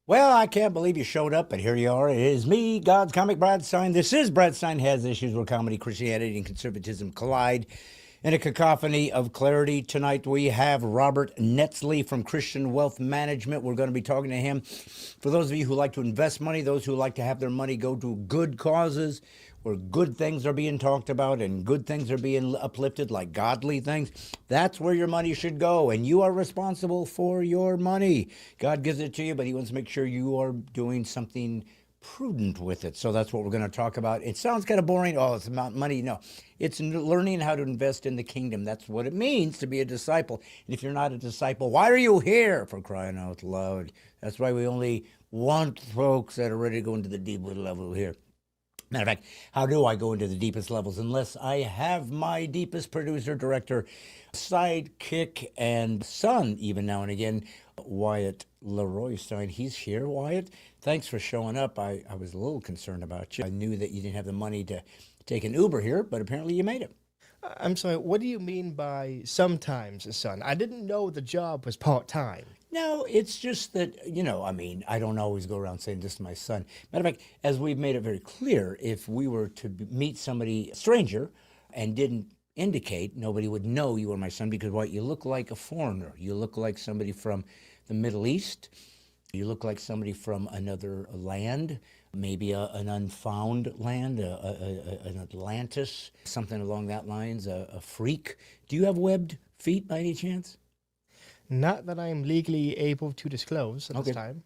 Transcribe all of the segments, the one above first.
Well, I can't believe you showed up, but here you are. It is me, God's comic Brad Stein. This is Brad Stein Has Issues, where comedy, Christianity, and conservatism collide in a cacophony of clarity. Tonight we have Robert Netzly from Christian Wealth Management. We're going to be talking to him. For those of you who like to invest money, those who like to have their money go to good causes, where good things are being talked about and good things are being uplifted, like godly things, that's where your money should go. And you are responsible for your money. God gives it to you, but he wants to make sure you are doing something prudent with it. So that's what we're going to talk about. It sounds kind of boring. Oh, it's about money. No, it's learning how to invest in the kingdom. That's what it means to be a disciple. And if you're not a disciple, why are you here, for crying out loud? That's why we only want folks that are ready to go into the deep level here. Matter of fact, how do I go into the deepest levels unless I have my deepest producer, director, sidekick, and son, even now and again, Wyatt Leroy Stein. He's here. Wyatt, thanks for showing up. I was a little concerned about you. I knew that you didn't have the money to take an Uber here, but apparently you made it. I'm sorry, what do you mean by sometimes, son? I didn't know the job was part-time. No, it's just that, I don't always go around saying this to my son. Matter of fact, as we've made it very clear, if we were to meet somebody, a stranger, and didn't indicate, nobody would know you were my son because what? You look like a foreigner. You look like somebody from the Middle East. You look like somebody from another land, maybe an unfound land, an Atlantis, something along that lines, a freak. Do you have webbed feet by any chance? Not that I'm legally able to disclose at this time.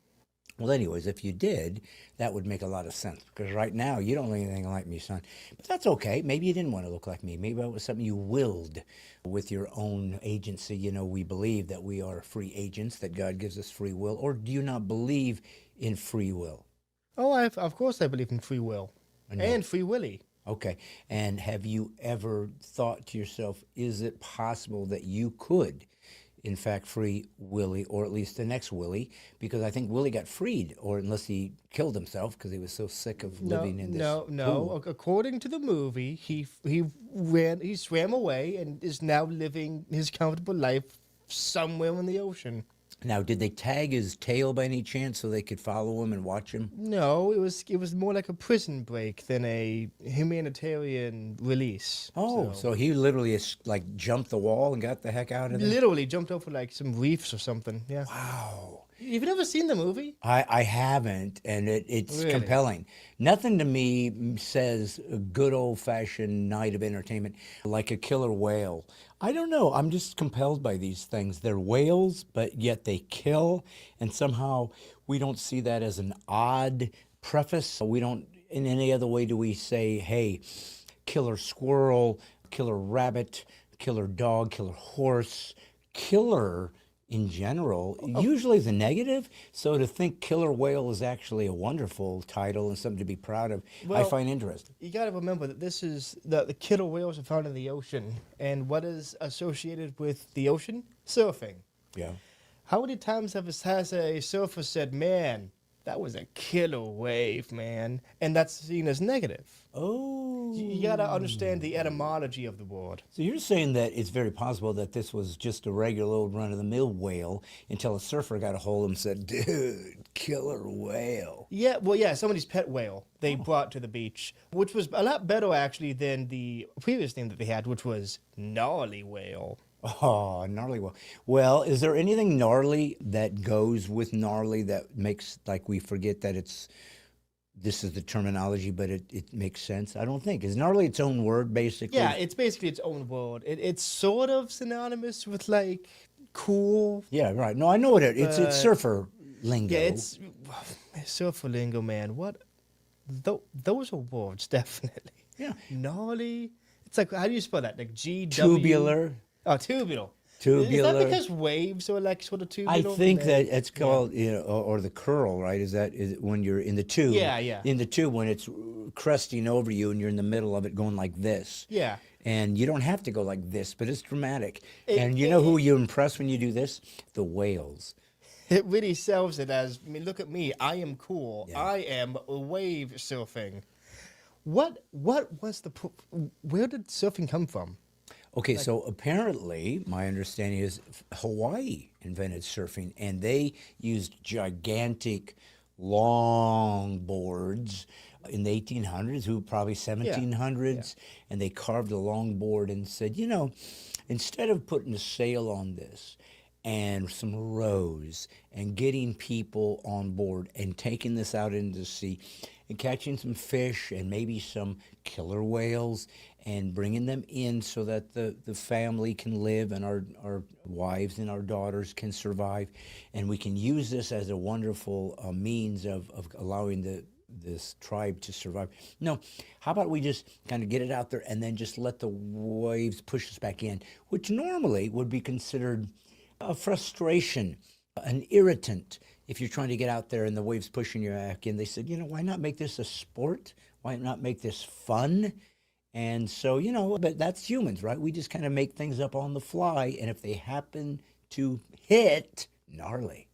Well, anyways, if you did, that would make a lot of sense because right now you don't look anything like me, son. But that's okay. Maybe you didn't want to look like me. Maybe that was something you willed with your own agency. We believe that we are free agents, that God gives us free will. Or do you not believe in free will? Oh, of course I believe in free will. And free willy. Okay. And have you ever thought to yourself, is it possible that you could in fact, free Willie, or at least the next Willie, because I think Willie got freed, or unless he killed himself because he was so sick of living in this. No. According to the movie, he swam away and is now living his comfortable life somewhere in the ocean. Now, did they tag his tail by any chance so they could follow him and watch him? No, it was more like a prison break than a humanitarian release. Oh, so he literally jumped the wall and got the heck out of there? Literally jumped over like some reefs or something. Yeah. Wow. You've never seen the movie? I haven't, and it's Really? compelling. Nothing to me says a good old-fashioned night of entertainment like a killer whale. I don't know. I'm just compelled by these things. They're whales, but yet they kill, and somehow we don't see that as an odd preface. We don't, in any other way do we say, hey, killer squirrel, killer rabbit, killer dog, killer horse, killer in general, usually the negative. So to think killer whale is actually a wonderful title and something to be proud of, I find interesting. You got to remember that this is the killer whales are found in the ocean, and what is associated with the ocean? Surfing. Yeah. How many times has a surfer said, "Man, that was a killer wave, man," and that's seen as negative? Oh. You got to understand the etymology of the word. So you're saying that it's very possible that this was just a regular old run-of-the-mill whale until a surfer got a hold of him and said, dude, killer whale. Yeah, somebody's pet whale they brought to the beach, which was a lot better actually than the previous name that they had, which was gnarly whale. Oh, gnarly whale. Well, is there anything gnarly that goes with gnarly that makes, like, we forget that this is the terminology, but it makes sense? I don't think. Is gnarly its own word, basically? Yeah, it's basically its own word. It's sort of synonymous with, like, cool. Yeah, right. No, I know what it's surfer lingo. Yeah, it's surfer lingo, man. What? Those are words, definitely. Yeah. Gnarly. It's like, how do you spell that? Like G-W? Tubular. Oh, tubular. Tubular. Is that because waves are like sort of tubular? I think that it's called, or the curl, right? Is when you're in the tube? Yeah. In the tube when it's cresting over you and you're in the middle of it going like this. Yeah. And you don't have to go like this, but it's dramatic. And you know who you impress when you do this? The whales. It really sells it as, I mean, look at me. I am cool. Yeah. I am wave surfing. What was where did surfing come from? Okay, so apparently, my understanding is Hawaii invented surfing, and they used gigantic, long boards in the 1800s, who probably Yeah. Yeah. 1700s, and they carved a long board and said, instead of putting a sail on this and some rows and getting people on board and taking this out into the sea and catching some fish and maybe some killer whales and bringing them in so that the family can live and our wives and our daughters can survive. And we can use this as a wonderful means of allowing this tribe to survive. No, how about we just kind of get it out there and then just let the waves push us back in, which normally would be considered a frustration, an irritant if you're trying to get out there and the waves pushing you back in. They said, why not make this a sport? Why not make this fun? And so, but that's humans, right? We just kind of make things up on the fly. And if they happen to hit, gnarly.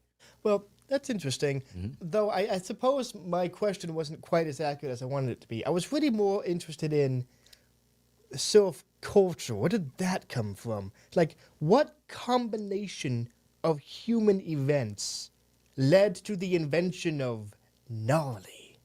Well, that's interesting. Though I suppose my question wasn't quite as accurate as I wanted it to be. I was really more interested in surf culture. Where did that come from? Like, what combination of human events led to the invention of gnarly?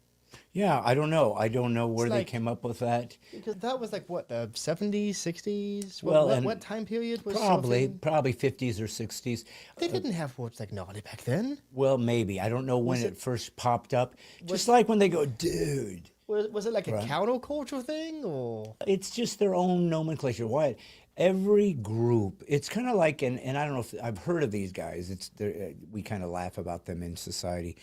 Yeah, I don't know. I don't know where they like- came up with that. Because that was like, what, the 70s, 60s? Well, and what time period was Probably, surfing? probably 50s or 60s. They didn't have words like gnarly back then. Well, maybe. I don't know when it first popped up. Just like when they go, dude. Was it like a counterculture thing, or? It's just their own nomenclature. Why? Every group, it's kind of like, and I don't know if I've heard of these guys. We kind of laugh about them in society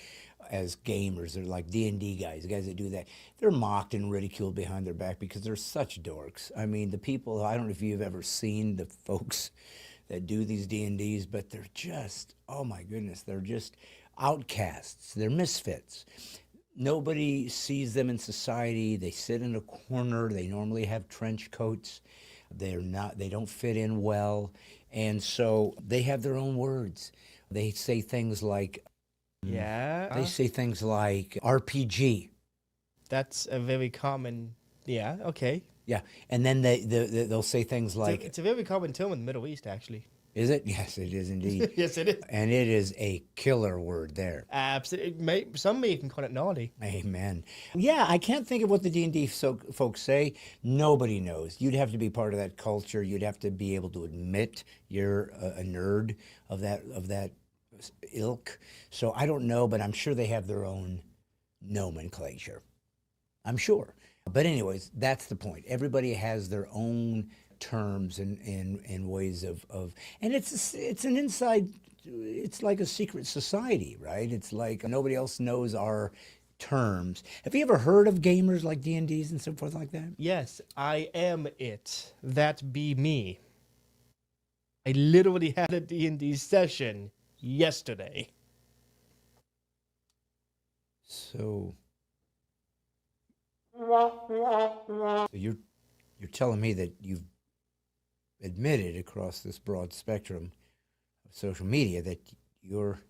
as gamers. They're like D&D guys, the guys that do that. They're mocked and ridiculed behind their back because they're such dorks. I mean, the people, I don't know if you've ever seen the folks that do these D&Ds, but they're just, oh my goodness, they're just outcasts. They're misfits. Nobody sees them in society. They sit in a corner. They normally have trench coats. They don't fit in well. And so they have their own words. They say things like, Yeah. RPG. That's a very common. Yeah. Okay. Yeah. And then they'll say things like, It's a very common term in the Middle East, actually. is it? Yes, it is indeed. Yes, it is. And it is a killer word there. Absolutely. Some may even call it naughty. Amen. Yeah, I can't think of what the D&D folks say. Nobody knows. You'd have to be part of that culture. You'd have to be able to admit you're a nerd of that ilk. So I don't know, but I'm sure they have their own nomenclature. I'm sure. But anyways, that's the point. Everybody has their own terms and ways of and it's an inside, it's like a secret society, right? It's like nobody else knows our terms. Have you ever heard of gamers like D&Ds and so forth like that? Yes, I am it. That be me. I literally had a D&D session yesterday. So you're telling me that you've admitted across this broad spectrum of social media that you're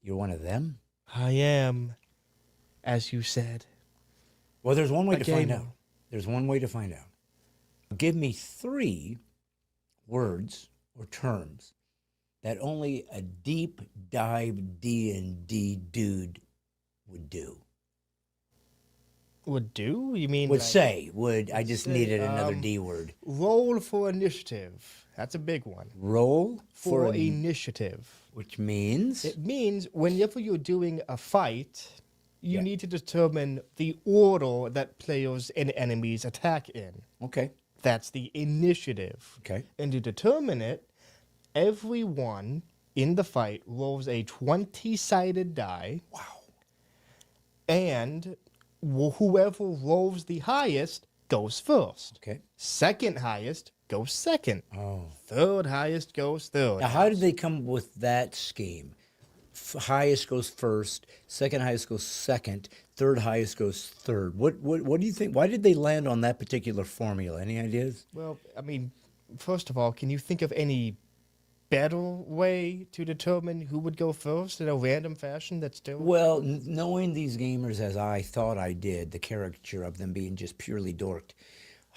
one of them? I am, as you said. Well, there's one way A to find gamer. out. There's one way to find out. Give me 3 words or terms that only a deep dive D&D dude would do. Would do? You mean Would like say, I just say, needed another D word. roll for initiative? That's a big one. Roll For for initiative. which means It means whenever you're doing a fight, you Yeah. need to determine the order that players and enemies attack in. okay. That's the initiative. Okay. And to determine it, everyone in the fight rolls a 20-sided die. Wow. And whoever rolls the highest goes first. Okay. Second highest goes second. Oh. Third highest goes third. Now, how did they come up with that scheme? Highest goes first, second highest goes second, third highest goes third. What do you think? Why did they land on that particular formula? Any ideas? Well, I mean, first of all, can you think of any better way to determine who would go first in a random fashion that's still... Well, knowing these gamers as I thought I did, the caricature of them being just purely dorked,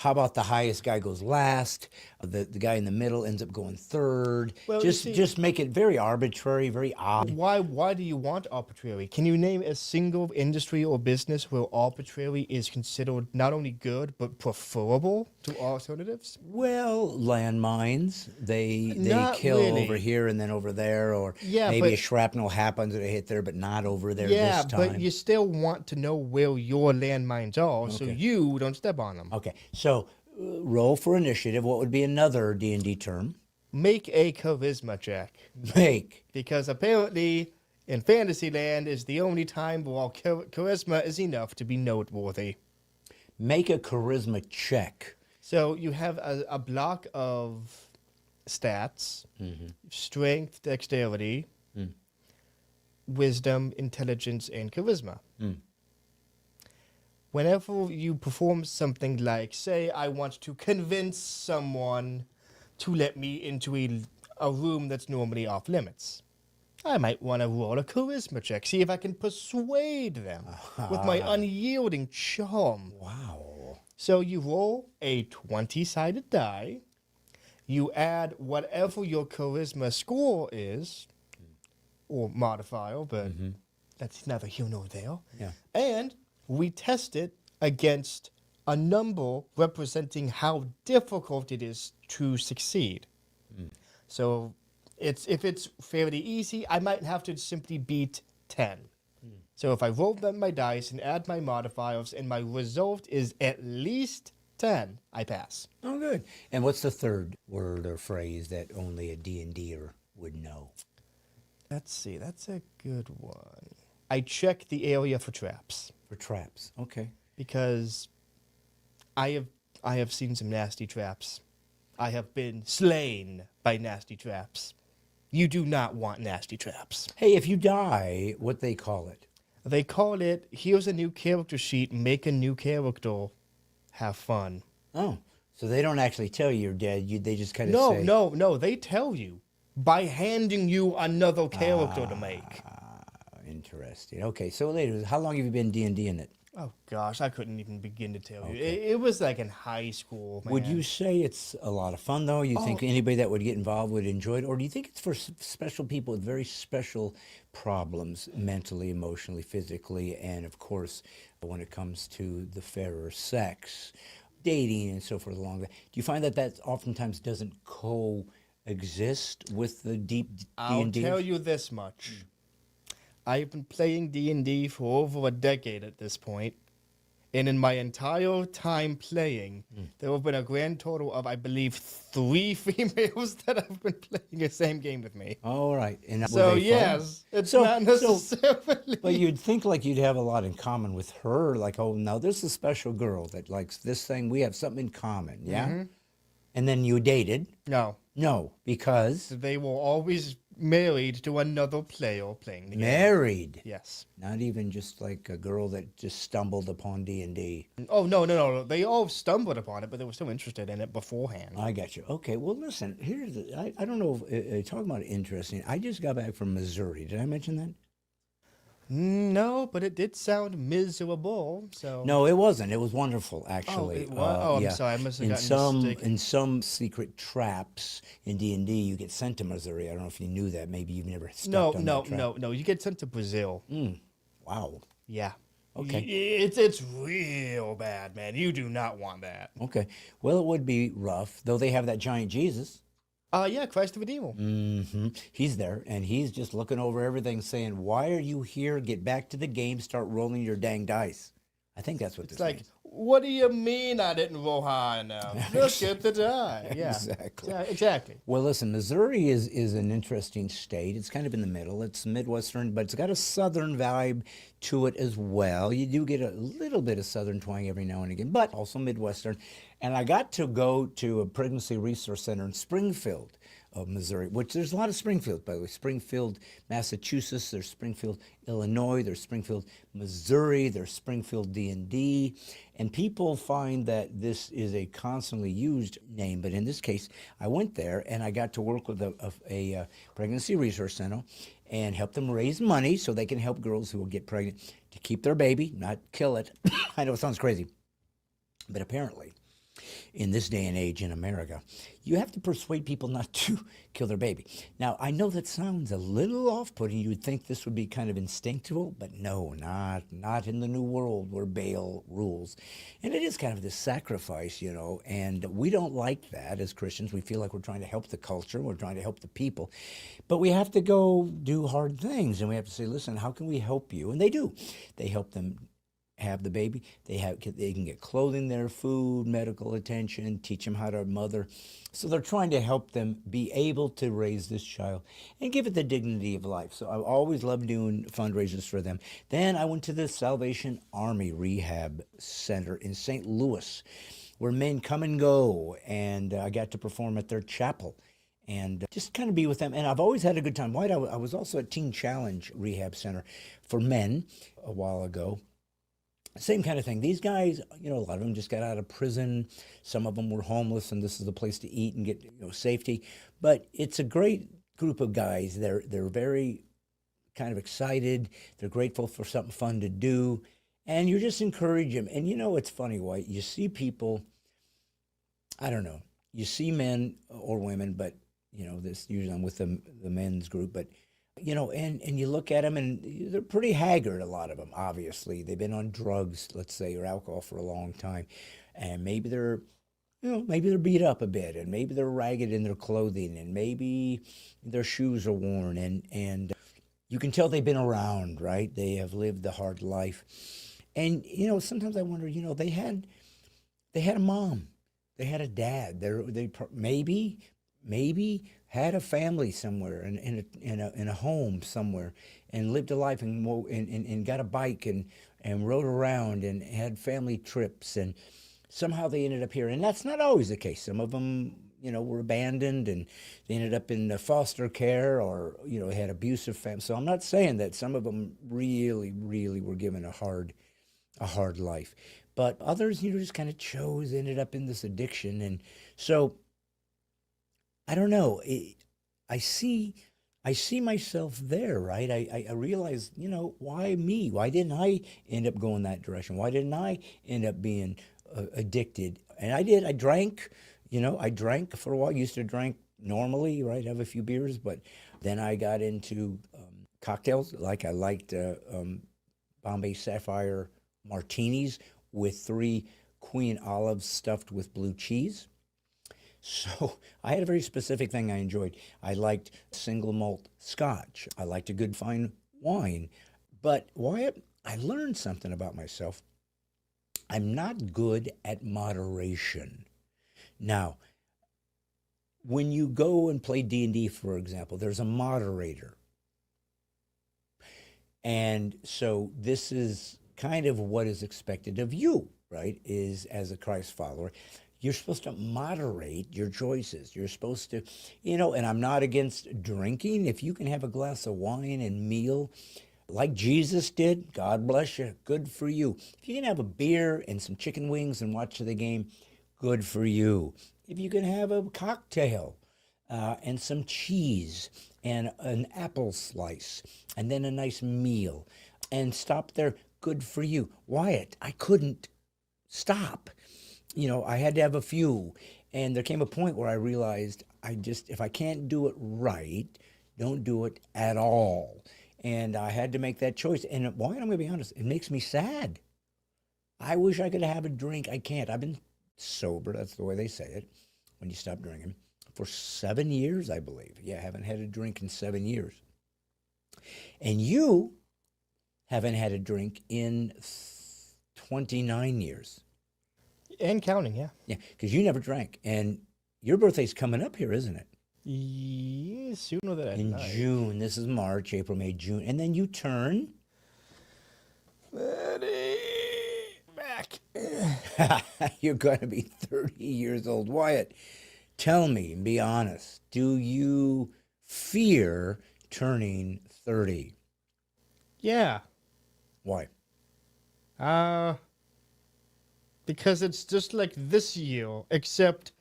How about the highest guy goes last? The guy in the middle ends up going third. Well, you Just make it very arbitrary, very odd. Why do you want arbitrary? Can you name a single industry or business where arbitrary is considered not only good but preferable to alternatives? Well, landmines, they Not kill really. over here and then over there, or Yeah, maybe but- a shrapnel happens and they hit there, but not over there Yeah, this time. but you still want to know where your landmines are so Okay. you don't step on them. Okay, so roll for initiative. What would be another D&D term? Make a charisma check. Make. Because apparently in Fantasyland is the only time where charisma is enough to be noteworthy. Make a charisma check. So you have a block of stats, strength, dexterity, wisdom, intelligence, and charisma. Whenever you perform something like, say, I want to convince someone to let me into a room that's normally off limits, I might want to roll a charisma check, see if I can persuade them with my unyielding charm. Wow. So you roll a 20-sided die, you add whatever your charisma score is, or modifier, but that's neither here nor there. Yeah. And we test it against a number representing how difficult it is to succeed. So if it's fairly easy, I might have to simply beat 10. So if I roll them my dice and add my modifiers and my result is at least 10, I pass. Oh, good. And what's the third word or phrase that only a D&Der would know? Let's see, that's a good one. I check the area for traps For traps. Okay. because I have seen some nasty traps. I have been slain by nasty traps. You do not want nasty traps. Hey, if you die, what they call it? They call it, here's a new character sheet, make a new character, have fun. Oh, so they don't actually tell you you're dead. They just kind of No, say. no, they tell you by handing you another character to make. Interesting. Okay, so later, how long have you been D&D in it? Oh gosh, I couldn't even begin to tell you. Okay. It was like in high school, man. Would you say it's a lot of fun, though? You think anybody that would get involved would enjoy it? Or do you think it's for special people with very special problems, mentally, emotionally, physically, and, of course, when it comes to the fairer sex, dating, and so forth along that? Do you find that that oftentimes doesn't coexist with the deep I'll D&D? tell you this much. I've been playing D&D for over a decade at this point, and in my entire time playing, there have been a grand total of, I believe, 3 females that have been playing the same game with me. All right. And were So they fun? yes, it's not necessarily. But you'd think like you'd have a lot in common with her. Like, oh, no, there's a special girl that likes this thing. We have something in common, yeah? And then you dated? No, No, because they were always married to another player playing the game. married. Yes. Not even just like a girl that just stumbled upon D&D. Oh, no. They all stumbled upon it, but they were still interested in it beforehand. I got you. Okay, well, listen, here's I don't know if, talking about interesting, I just got back from Missouri. Did I mention that? No, but it did sound miserable. So No, it wasn't. It was wonderful, actually. it was? Oh, I'm yeah. sorry. I must have in gotten some mistaken. in some secret traps in D&D, you get sent to Missouri. I don't know if you knew that. Maybe you've never stepped No, on no, that trap. no. You get sent to Brazil. Wow. Yeah. Okay. It's real bad, man. You do not want that. Okay. Well, it would be rough, though they have that giant Jesus. Yeah, Christ the Redeemer. He's there, and he's just looking over everything, saying, "Why are you here? Get back to the game. Start rolling your dang dice." I think that's what It's this like, means. what do you mean I didn't roll high enough? Look at the die. Yeah. Exactly. Yeah, exactly. Well, listen, Missouri is an interesting state. It's kind of in the middle. It's Midwestern, but it's got a Southern vibe to it as well. You do get a little bit of Southern twang every now and again, but also Midwestern. And I got to go to a pregnancy resource center in Springfield, Missouri, which there's a lot of Springfield, by the way. Springfield, Massachusetts, there's Springfield, Illinois, there's Springfield, Missouri, there's Springfield D&D. And people find that this is a constantly used name, but in this case, I went there and I got to work with a pregnancy resource center and help them raise money so they can help girls who will get pregnant to keep their baby, not kill it. I know it sounds crazy, but apparently in this day and age in America, you have to persuade people not to kill their baby. Now, I know that sounds a little off-putting. You would think this would be kind of instinctual, but no, not in the new world where Baal rules. And it is kind of this sacrifice, and we don't like that as Christians. We feel like we're trying to help the culture, we're trying to help the people, but we have to go do hard things, and we have to say, listen, how can we help you? And they do. They help them have the baby. They can get clothing there, food, medical attention, teach them how to mother. So they're trying to help them be able to raise this child and give it the dignity of life. So I always loved doing fundraisers for them. Then I went to the Salvation Army Rehab Center in St. Louis, where men come and go, and I got to perform at their chapel and just kind of be with them. And I've always had a good time. I was also at Teen Challenge Rehab Center for men a while ago. Same kind of thing. These guys, a lot of them just got out of prison. Some of them were homeless, and this is the place to eat and get, safety. But it's a great group of guys. They're very kind of excited. They're grateful for something fun to do, and you just encourage them. And it's funny, White. You see people. I don't know. You see men or women, but this usually I'm with the men's group, but. And you look at them, and they're pretty haggard, a lot of them, obviously. They've been on drugs, let's say, or alcohol for a long time. And maybe they're beat up a bit, and maybe they're ragged in their clothing, and maybe their shoes are worn. And you can tell they've been around, right? They have lived the hard life. And, sometimes I wonder, they had a mom. They had a dad. They maybe had a family somewhere in a home somewhere, and lived a life, and got a bike and rode around and had family trips, and somehow they ended up here. And that's not always the case. Some of them, were abandoned, and they ended up in foster care, or had abusive families. So I'm not saying that some of them really, really were given a hard life, but others, just kind of ended up in this addiction. And so I don't know. I see myself there, right? I realize, why me? Why didn't I end up going that direction? Why didn't I end up being addicted? And I did. I drank. I drank for a while. Used to drink normally, right? Have a few beers, but then I got into cocktails. Like I liked Bombay Sapphire martinis with 3 Queen olives stuffed with blue cheese. So I had a very specific thing I enjoyed. I liked single malt scotch. I liked a good fine wine. But Wyatt, I learned something about myself. I'm not good at moderation. Now, when you go and play D&D, for example, there's a moderator. And so this is kind of what is expected of you, right, is as a Christ follower. You're supposed to moderate your choices. You're supposed to, and I'm not against drinking. If you can have a glass of wine and meal like Jesus did, God bless you, good for you. If you can have a beer and some chicken wings and watch the game, good for you. If you can have a cocktail and some cheese and an apple slice and then a nice meal and stop there, good for you. Wyatt, I couldn't stop. I had to have a few. And there came a point where I realized if I can't do it right, don't do it at all. And I had to make that choice. And why, I'm going to be honest, it makes me sad. I wish I could have a drink. I can't. I've been sober, that's the way they say it, when you stop drinking, for 7 years, I believe. Yeah, I haven't had a drink in 7 years. And you haven't had a drink in 29 years. And counting, yeah. Yeah, because you never drank. And your birthday's coming up here, isn't it? Yeah, sooner than in June. This is March, April, May, June. And then you turn 30 back. You're going to be 30 years old. Wyatt, tell me, be honest, do you fear turning 30? Yeah. Why? Because it's just like this year, except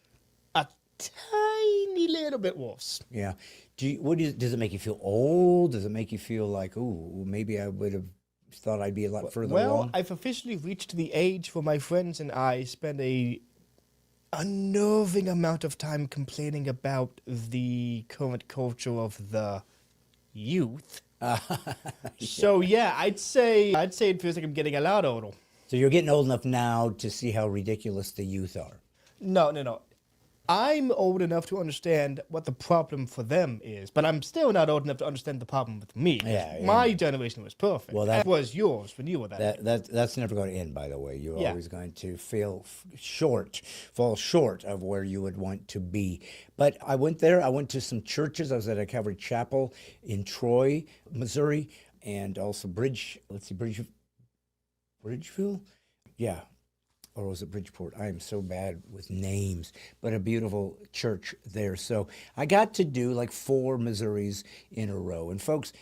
a tiny little bit worse. Yeah. Does it make you feel old? Does it make you feel like, ooh, maybe I would have thought I'd be a lot further along? I've officially reached the age where my friends and I spend a unnerving amount of time complaining about the current culture of the youth. So yeah, I'd say it feels like I'm getting a lot older. So you're getting old enough now to see how ridiculous the youth are. No. I'm old enough to understand what the problem for them is, but I'm still not old enough to understand the problem with me. Yeah, My generation was perfect. Well, That was yours when you were That's never going to end, by the way. You're Yeah. always going to fall short of where you would want to be. But I went there. I went to some churches. I was at a Calvary Chapel in Troy, Missouri, and also Bridgeville? Yeah. Or was it Bridgeport? I am so bad with names, but a beautiful church there. So I got to do like 4 Missouris in a row. And folks,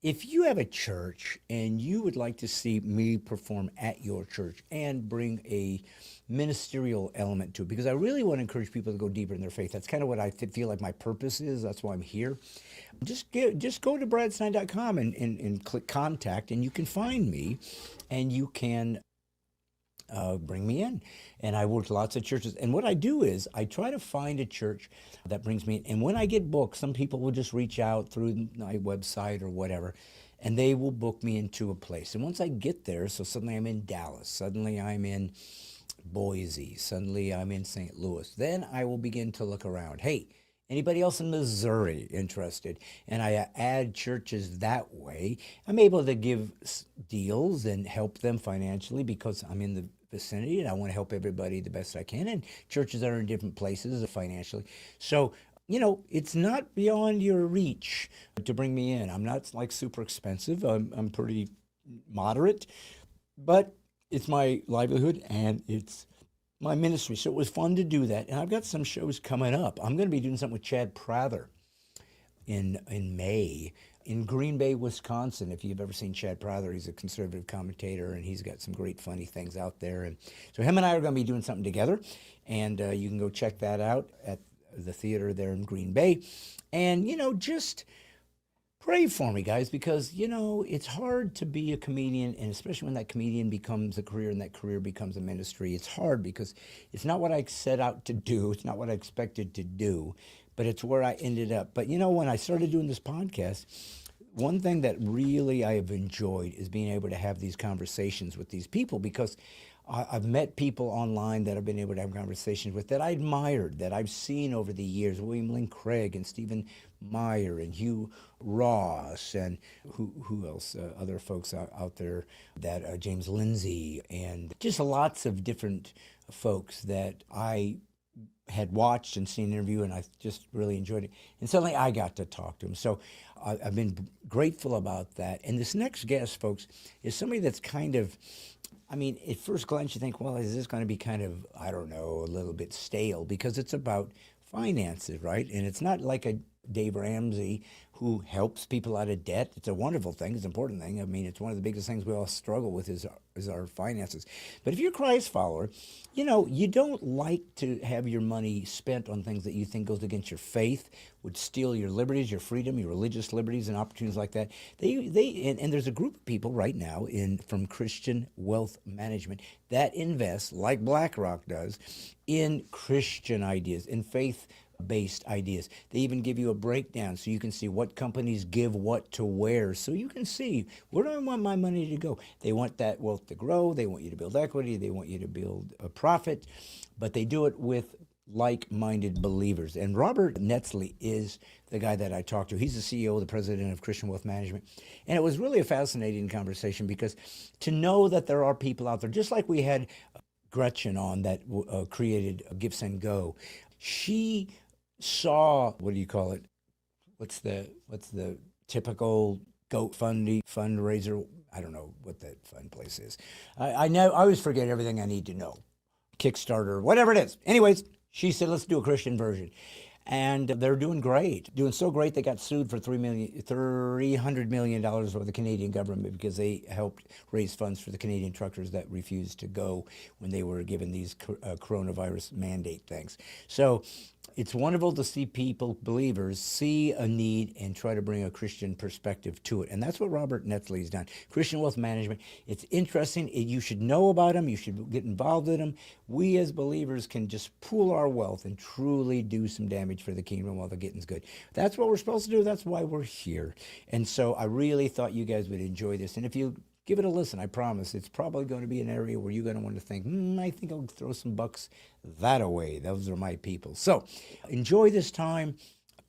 if you have a church and you would like to see me perform at your church and bring a ministerial element to it, because I really want to encourage people to go deeper in their faith. That's kind of what I feel like my purpose is. That's why I'm here. Just go to bradstein.com and click contact, and you can find me, and you can bring me in. And I work lots of churches. And what I do is I try to find a church that brings me in. And when I get booked, some people will just reach out through my website or whatever, and they will book me into a place. And once I get there, so suddenly I'm in Dallas, suddenly I'm in Boise, suddenly I'm in St. Louis, then I will begin to look around. Hey, anybody else in Missouri interested? And I add churches that way. I'm able to give deals and help them financially because I'm in the vicinity and I want to help everybody the best I can. And churches are in different places financially. So, it's not beyond your reach to bring me in. I'm not like super expensive. I'm pretty moderate, but it's my livelihood and it's my ministry. So it was fun to do that. And I've got some shows coming up. I'm going to be doing something with Chad Prather in May in Green Bay, Wisconsin. If you've ever seen Chad Prather, he's a conservative commentator and he's got some great funny things out there. And so him and I are going to be doing something together. And you can go check that out at the theater there in Green Bay. And, just pray for me, guys, because, it's hard to be a comedian, and especially when that comedian becomes a career and that career becomes a ministry. It's hard because it's not what I set out to do. It's not what I expected to do, but it's where I ended up. But, when I started doing this podcast, one thing that really I have enjoyed is being able to have these conversations with these people, because I've met people online that I've been able to have conversations with that I admired, that I've seen over the years, William Lynn Craig and Stephen Meyer and Hugh Ross and who else, other folks out there, that James Lindsay, and just lots of different folks that I had watched and seen an interview, and I just really enjoyed it. And suddenly I got to talk to him. So I've been grateful about that. And this next guest, folks, is somebody that's kind of, at first glance you think, well, is this going to be kind of, I don't know, a little bit stale, because it's about finances, right? And it's not like a Dave Ramsey who helps people out of debt. It's a wonderful thing. It's an important thing. It's one of the biggest things we all struggle with is our finances. But if you're a Christ follower, you don't like to have your money spent on things that you think goes against your faith, would steal your liberties, your freedom, your religious liberties and opportunities like that. And there's a group of people right now from Christian Wealth Management that invest, like BlackRock does, in Christian ideas, in faith-based ideas. They even give you a breakdown so you can see what companies give what to where, so you can see, where do I want my money to go? They want that wealth to grow. They want you to build equity. They want you to build a profit, but they do it with like-minded believers. And Robert Netzly is the guy that I talked to. He's the CEO, the president of Christian Wealth Management. And it was really a fascinating conversation, because to know that there are people out there, just like we had Gretchen on that created Give, Send, Go. She saw, what do you call it? What's the typical GoFundMe fundraiser? I don't know what that fund place is. I always forget everything I need to know. Kickstarter, whatever it is. Anyways, she said, let's do a Christian version. and they're doing great, doing so great they got sued for $300 million by the Canadian government because they helped raise funds for the Canadian truckers that refused to go when they were given these coronavirus mandate things. So it's wonderful to see people, believers, see a need and try to bring a Christian perspective to it. And that's what Robert Netzly's done. Christian Wealth Management. It's interesting. You should know about them. You should get involved in them. We as believers can just pool our wealth and truly do some damage for the kingdom while the getting's good. That's what we're supposed to do. That's why we're here. And so I really thought you guys would enjoy this. And if you give it a listen, I promise. It's probably going to be an area where you're going to want to think, I think I'll throw some bucks that away. Those are my people. So enjoy this time,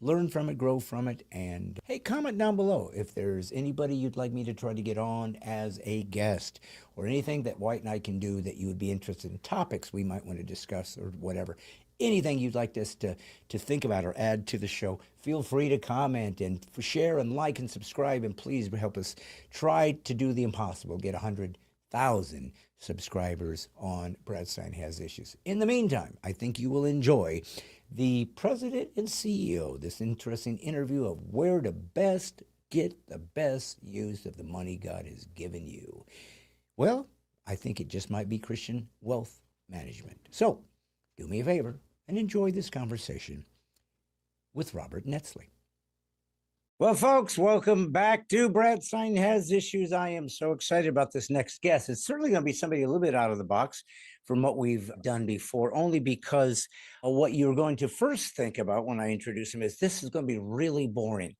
learn from it, grow from it, and hey, comment down below if there's anybody you'd like me to try to get on as a guest or anything that White and I can do that you would be interested in, topics we might want to discuss or whatever. Anything you'd like us to think about or add to the show, feel free to comment and share and like and subscribe. And please help us try to do the impossible, get 100,000 subscribers on Brad Stein Has Issues. In the meantime, I think you will enjoy the president and CEO, this interesting interview of where to best get the best use of the money God has given you. Well, I think it just might be Christian wealth management. So do me a favor and enjoy this conversation with Robert Netzly. Well, folks, welcome back to Brad Stein Has Issues. I am so excited about this next guest. It's certainly going to be somebody a little bit out of the box from what we've done before, only because what you're going to first think about when I introduce him is this is going to be really boring.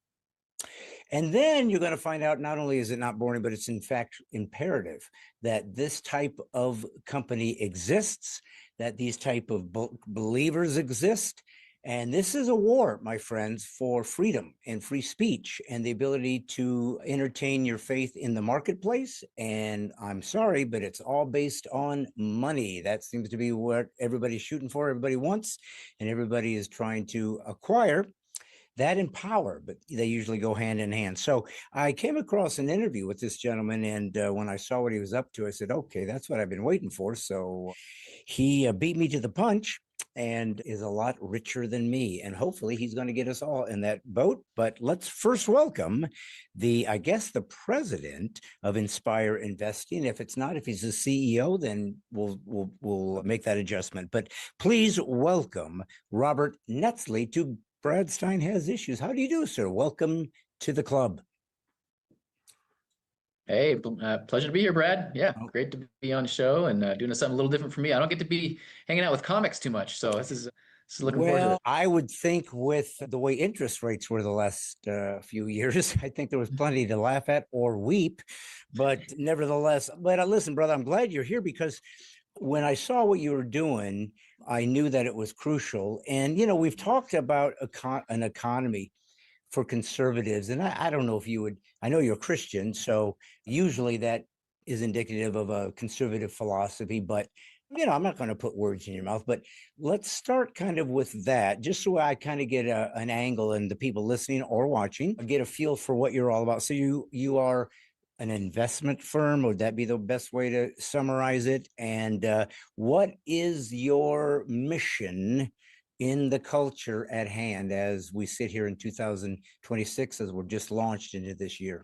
And then you're going to find out not only is it not boring, but it's in fact imperative that this type of company exists, that these type of believers exist. And this is a war, my friends, for freedom and free speech and the ability to entertain your faith in the marketplace. And I'm sorry, but it's all based on money. That seems to be what everybody's shooting for, everybody wants, and everybody is trying to acquire. That and power, but they usually go hand in hand. So I came across an interview with this gentleman, and when I saw what he was up to, I said, okay, that's what I've been waiting for. So he beat me to the punch and is a lot richer than me. And hopefully he's going to get us all in that boat. But let's first welcome the president of Inspire Investing. If it's not, if he's the CEO, then we'll make that adjustment. But please welcome Robert Netzly to Brad Stein Has Issues. How do you do, sir? Welcome to the club. Hey, pleasure to be here, Brad. Yeah, great to be on the show and doing something a little different for me. I don't get to be hanging out with comics too much, so this is looking forward to it. I would think with the way interest rates were the last few years, I think there was plenty to laugh at or weep, but nevertheless. But listen, brother, I'm glad you're here because when I saw what you were doing, I knew that it was crucial. And, we've talked about an economy for conservatives. And I don't know if you would, I know you're a Christian, so usually that is indicative of a conservative philosophy. But, I'm not going to put words in your mouth. But let's start kind of with that, just so I kind of get an angle and the people listening or watching get a feel for what you're all about. So you are an investment firm? Would that be the best way to summarize it? And what is your mission in the culture at hand as we sit here in 2026, as we're just launched into this year?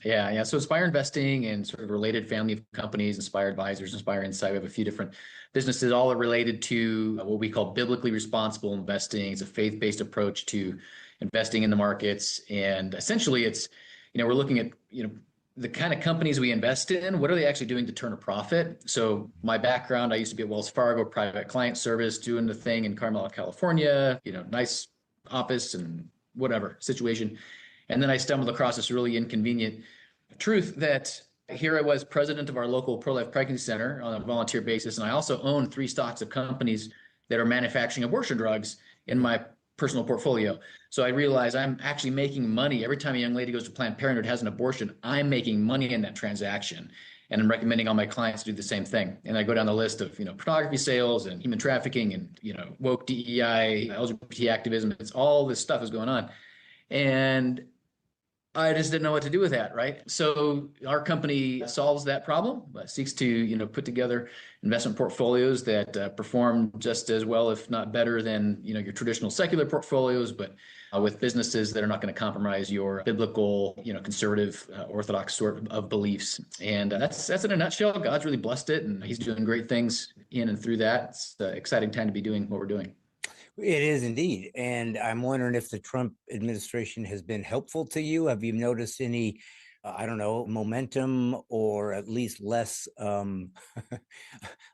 Yeah. So Inspire Investing and sort of related family of companies, Inspire Advisors, Inspire Insight, we have a few different businesses, all are related to what we call biblically responsible investing. It's a faith-based approach to investing in the markets. And essentially it's, we're looking at, the kind of companies we invest in, what are they actually doing to turn a profit? So my background, I used to be at Wells Fargo, private client service, doing the thing in Carmel, California, nice office and whatever situation. And then I stumbled across this really inconvenient truth that here I was president of our local pro-life pregnancy center on a volunteer basis. And I also own 3 stocks of companies that are manufacturing abortion drugs in my personal portfolio. So I realized I'm actually making money. Every time a young lady goes to Planned Parenthood, has an abortion, I'm making money in that transaction. And I'm recommending all my clients do the same thing. And I go down the list of, pornography sales and human trafficking and, woke DEI, LGBT activism. It's all this stuff is going on. And I just didn't know what to do with that, right? So our company solves that problem, seeks to, put together investment portfolios that perform just as well, if not better than, your traditional secular portfolios, but with businesses that are not going to compromise your biblical, conservative, orthodox sort of beliefs. And that's in a nutshell. God's really blessed it, and He's doing great things in and through that. It's an exciting time to be doing what we're doing. It is indeed. And I'm wondering if the Trump administration has been helpful to you. Have you noticed any, I don't know, momentum or at least less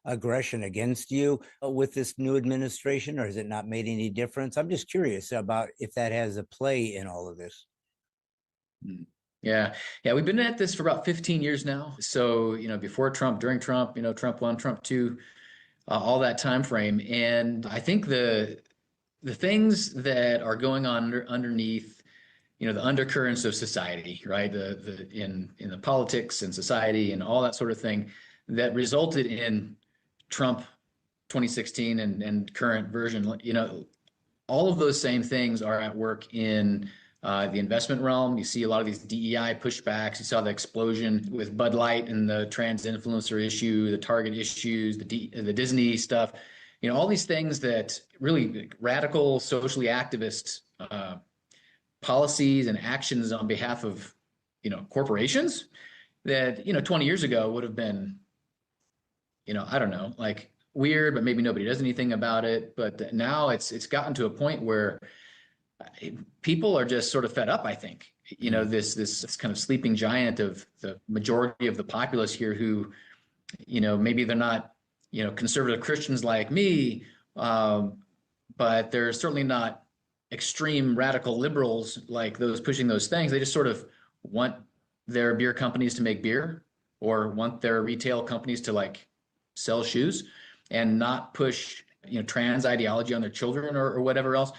aggression against you with this new administration, or has it not made any difference? I'm just curious about if that has a play in all of this. Mm. Yeah. Yeah. We've been at this for about 15 years now. So, before Trump, during Trump, Trump 1, Trump 2, all that time frame. And I think the things that are going on underneath, the undercurrents of society, right? In the politics and society and all that sort of thing that resulted in Trump 2016 and current version, all of those same things are at work in the investment realm. You see a lot of these DEI pushbacks. You saw the explosion with Bud Light and the trans influencer issue, the Target issues, the Disney stuff. All these things that really radical, socially activist policies and actions on behalf of, corporations that, 20 years ago would have been, I don't know, like weird, but maybe nobody does anything about it. But now it's gotten to a point where people are just sort of fed up, I think. This kind of sleeping giant of the majority of the populace here who, maybe they're not, conservative Christians like me, but they're certainly not extreme radical liberals like those pushing those things. They just sort of want their beer companies to make beer or want their retail companies to like sell shoes and not push, trans ideology on their children or whatever else.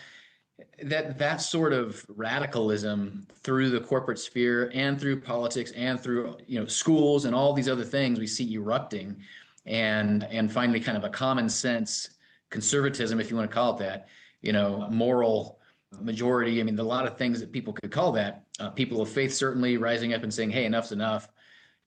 That sort of radicalism through the corporate sphere and through politics and through schools and all these other things we see erupting, and finally kind of a common sense conservatism, if you want to call it that, moral majority. I mean, a lot of things that people could call that. People of faith certainly rising up and saying, "Hey, enough's enough."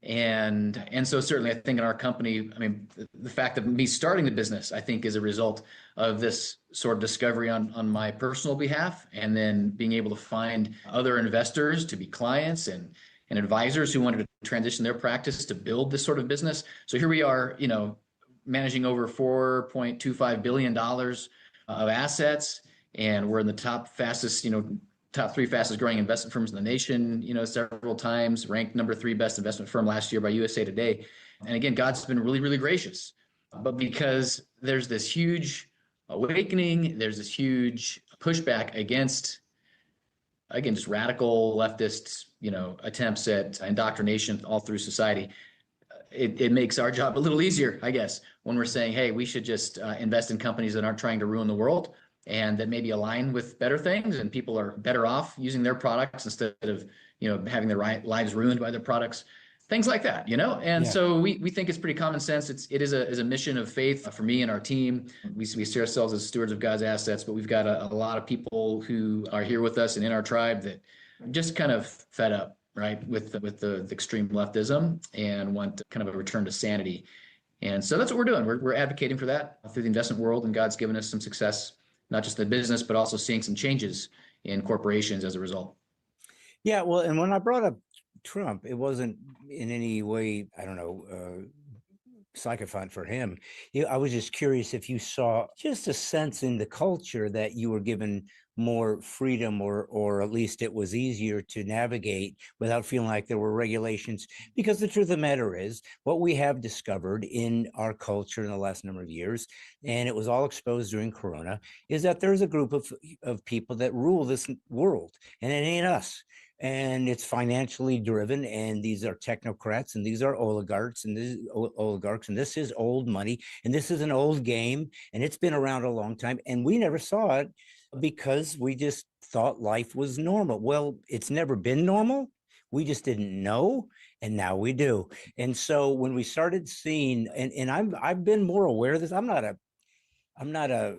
And so certainly I think in our company, I mean, the fact of me starting the business, I think is a result of this sort of discovery on my personal behalf, and then being able to find other investors to be clients and advisors who wanted to transition their practice to build this sort of business. So here we are, managing over $4.25 billion of assets, and we're in the top three fastest growing investment firms in the nation, several times, ranked number 3 best investment firm last year by USA Today. And again, God's been really, really gracious. But because there's this huge awakening, there's this huge pushback against, again, just radical leftist, attempts at indoctrination all through society. It makes our job a little easier, I guess, when we're saying, hey, we should just invest in companies that aren't trying to ruin the world and that maybe align with better things, and people are better off using their products instead of, having their lives ruined by their products, things like that, And so we think it's pretty common sense. It is a mission of faith for me and our team. We see ourselves as stewards of God's assets, but we've got a lot of people who are here with us and in our tribe that just kind of fed up, right, with the extreme leftism and want kind of a return to sanity. And so that's what we're doing. We're advocating for that through the investment world, and God's given us some success, not just in business, but also seeing some changes in corporations as a result. Yeah, well, and when I brought up Trump, it wasn't in any way, I don't know, sycophant for him. I was just curious if you saw just a sense in the culture that you were given more freedom, or at least it was easier to navigate without feeling like there were regulations. Because the truth of the matter is, what we have discovered in our culture in the last number of years, and it was all exposed during Corona, is that there's a group of people that rule this world, and it ain't us. And it's financially driven, and these are technocrats, and these are oligarchs, and this is old money, and this is an old game, and it's been around a long time, and we never saw it because we just thought life was normal. Well, it's never been normal. We just didn't know, and now we do. And so when we started seeing, and I've been more aware of this. I'm not a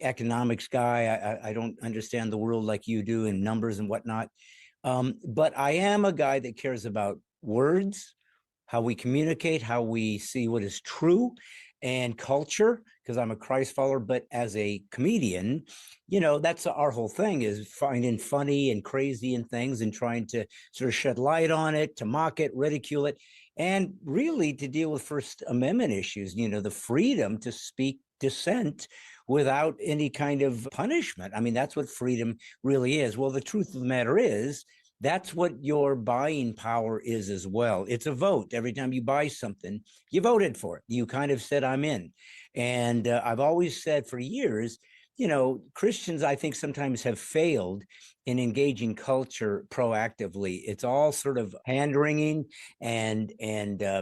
economics guy. I don't understand the world like you do in numbers and whatnot. But I am a guy that cares about words, how we communicate, how we see what is true, and culture, because I'm a Christ follower. But as a comedian, that's our whole thing, is finding funny and crazy and things and trying to sort of shed light on it, to mock it, ridicule it, and really to deal with First Amendment issues, the freedom to speak dissent without any kind of punishment. I mean, that's what freedom really is. Well, the truth of the matter is, that's what your buying power is as well. It's a vote. Every time you buy something, you voted for it. You kind of said, I'm in. And I've always said for years, Christians, I think, sometimes have failed in engaging culture proactively. It's all sort of hand wringing and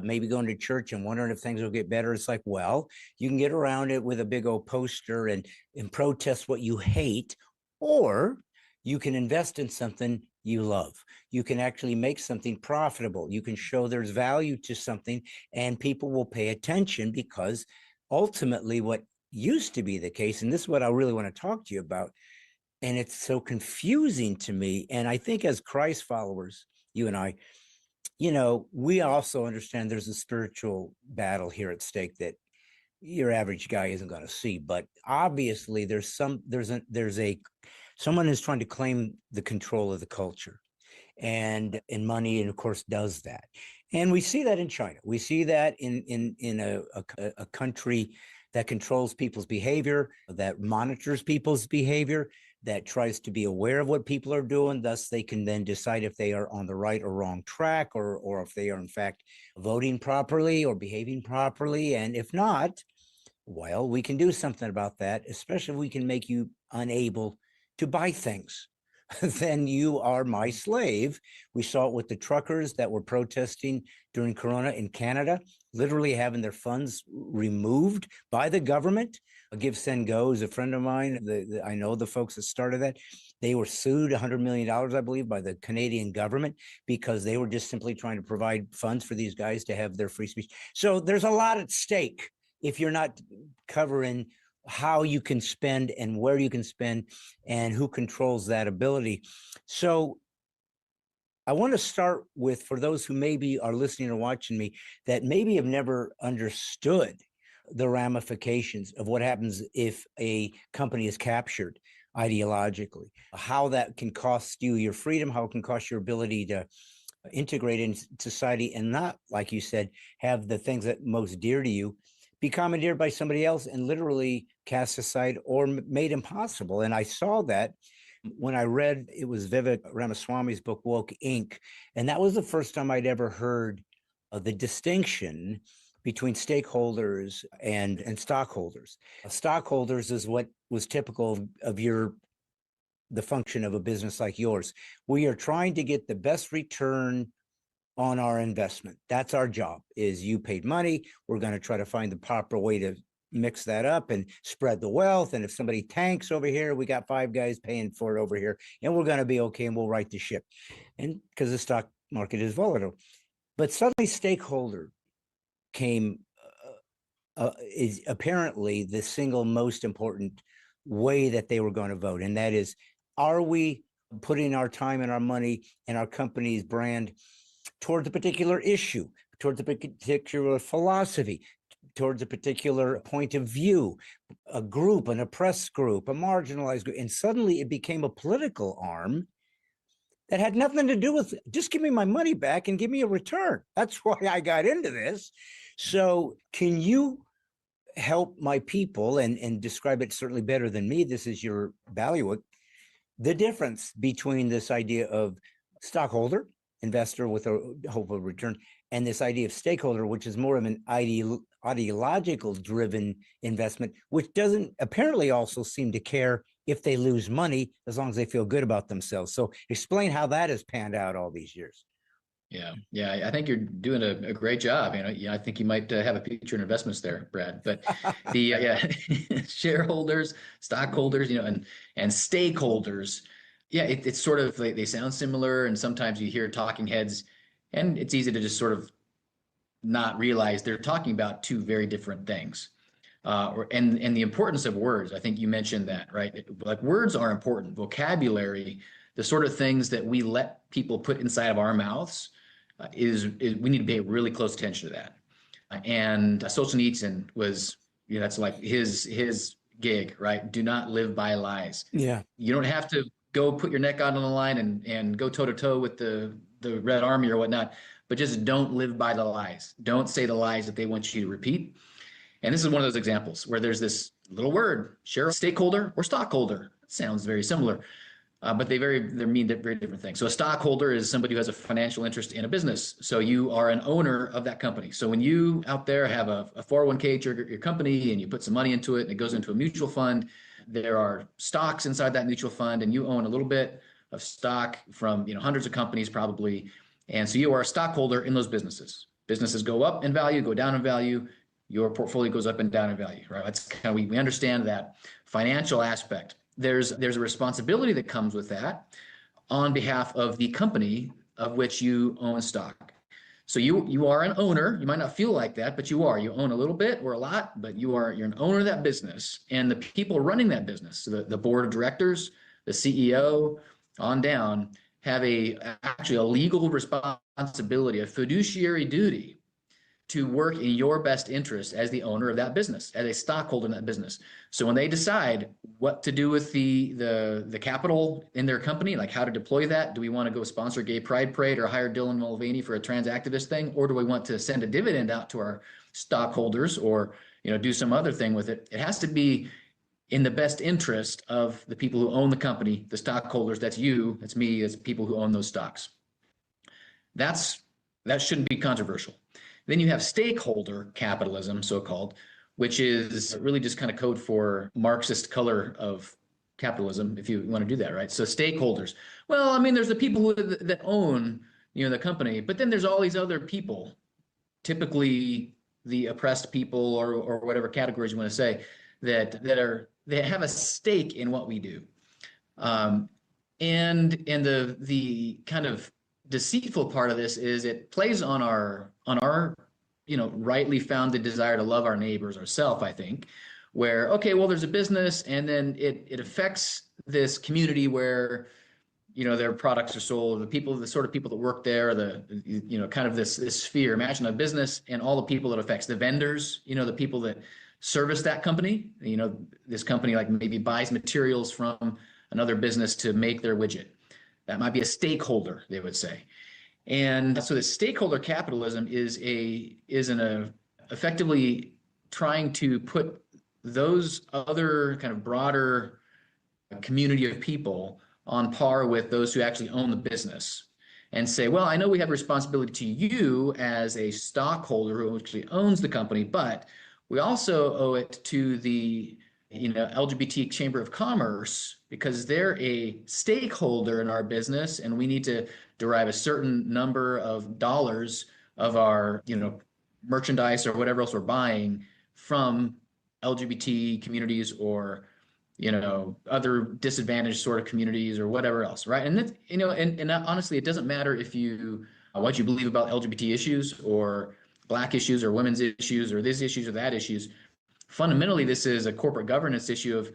maybe going to church and wondering if things will get better. It's like, well, you can get around it with a big old poster and protest what you hate, or you can invest in something you love. You can actually make something profitable. You can show there's value to something, and people will pay attention, because ultimately what used to be the case, and this is what I really want to talk to you about, and it's so confusing to me. And I think as Christ followers, you and I, we also understand there's a spiritual battle here at stake that your average guy isn't going to see. But obviously someone is trying to claim the control of the culture, and money, and of course does that. And we see that in China. We see that in a country that controls people's behavior, that monitors people's behavior, that tries to be aware of what people are doing. Thus, they can then decide if they are on the right or wrong track, or if they are in fact voting properly or behaving properly. And if not, well, we can do something about that, especially if we can make you unable to buy things. Then you are my slave. We saw it with the truckers that were protesting during Corona in Canada, literally having their funds removed by the government. Give Send Go is a friend of mine. I know the folks that started that. They were sued $100 million, I believe, by the Canadian government, because they were just simply trying to provide funds for these guys to have their free speech. So there's a lot at stake if you're not covering how you can spend and where you can spend and who controls that ability. So I want to start with, for those who maybe are listening or watching me that maybe have never understood the ramifications of what happens if a company is captured ideologically, how that can cost you your freedom, how it can cost your ability to integrate in society, and not, like you said, have the things that most dear to you be commandeered by somebody else and literally cast aside or made impossible. And I saw that when I read, it was Vivek Ramaswamy's book, Woke Inc. And that was the first time I'd ever heard the distinction between stakeholders and stockholders. Stockholders is what was typical of the function of a business like yours. We are trying to get the best return on our investment. That's our job. Is you paid money, we're going to try to find the proper way to mix that up and spread the wealth. And if somebody tanks over here, we got 5 guys paying for it over here, and we're going to be okay, and we'll right the ship. And because the stock market is volatile. But suddenly stakeholder came, is apparently the single most important way that they were going to vote. And that is, are we putting our time and our money and our company's brand towards a particular issue, towards a particular philosophy, towards a particular point of view, a group, an oppressed group, a marginalized group. And suddenly it became a political arm that had nothing to do with, just give me my money back and give me a return. That's why I got into this. So can you help my people and describe it certainly better than me? This is your bailiwick. The difference between this idea of stockholder, investor with a hope of return, and this idea of stakeholder, which is more of an ideological driven investment, which doesn't apparently also seem to care if they lose money as long as they feel good about themselves. So explain how that has panned out all these years. Yeah. I think you're doing a great job. I think you might have a future in investments there, Brad. But the shareholders, stockholders, and stakeholders. Yeah, it's sort of like they sound similar, and sometimes you hear talking heads, and it's easy to just sort of not realize they're talking about two very different things. And the importance of words. I think you mentioned that, right? Like, words are important. Vocabulary the sort of things that we let people put inside of our mouths is we need to pay really close attention to that. And Solzhenitsyn was, that's like his gig, right? Do not live by lies. Yeah. You don't have to go put your neck out on the line and go toe to toe with the Red Army or whatnot, but just don't live by the lies. Don't say the lies that they want you to repeat. And this is one of those examples where there's this little word, share stakeholder or stockholder. It sounds very similar, but they mean very different things. So a stockholder is somebody who has a financial interest in a business. So you are an owner of that company. So when you out there have a 401k at your company and you put some money into it and it goes into a mutual fund, there are stocks inside that mutual fund and you own a little bit of stock from hundreds of companies probably. And so you are a stockholder in those businesses. Businesses go up in value, go down in value. Your portfolio goes up and down in value, right? That's kind of, we understand that financial aspect. There's a responsibility that comes with that on behalf of the company of which you own stock. So you are an owner. You might not feel like that, but you are. You own a little bit or a lot, but you're an owner of that business. And the people running that business, so the board of directors, the CEO, on down, have actually a legal responsibility, a fiduciary duty to work in your best interest as the owner of that business, as a stockholder in that business. So when they decide what to do with the capital in their company, like how to deploy that, do we want to go sponsor a gay pride parade or hire Dylan Mulvaney for a trans activist thing, or do we want to send a dividend out to our stockholders or do some other thing with it? It has to be in the best interest of the people who own the company, the stockholders. That's you, that's me, that's people who own those stocks. That shouldn't be controversial. Then you have stakeholder capitalism, so-called, which is really just kind of code for Marxist color of capitalism, if you want to do that, right? So stakeholders. Well, I mean, there's the people that own, the company, but then there's all these other people, typically the oppressed people or whatever categories you want to say, that have a stake in what we do. And the kind of deceitful part of this is it plays on our rightly founded desire to love our neighbors ourselves, I think, where, okay, well, there's a business and then it affects this community where, their products are sold, the sort of people that work there, kind of this sphere. Imagine a business and all the people that affects, the vendors, the people that service that company, this company like maybe buys materials from another business to make their widget. That might be a stakeholder, they would say. And so the stakeholder capitalism is effectively trying to put those other kind of broader community of people on par with those who actually own the business and say, well, I know we have a responsibility to you as a stockholder who actually owns the company, but we also owe it to the LGBT Chamber of Commerce because they're a stakeholder in our business and we need to derive a certain number of dollars of our, merchandise or whatever else we're buying from LGBT communities or, other disadvantaged sort of communities or whatever else, right? And that's, and honestly, it doesn't matter if what you believe about LGBT issues or Black issues or women's issues or these issues or that issues. Fundamentally, this is a corporate governance issue of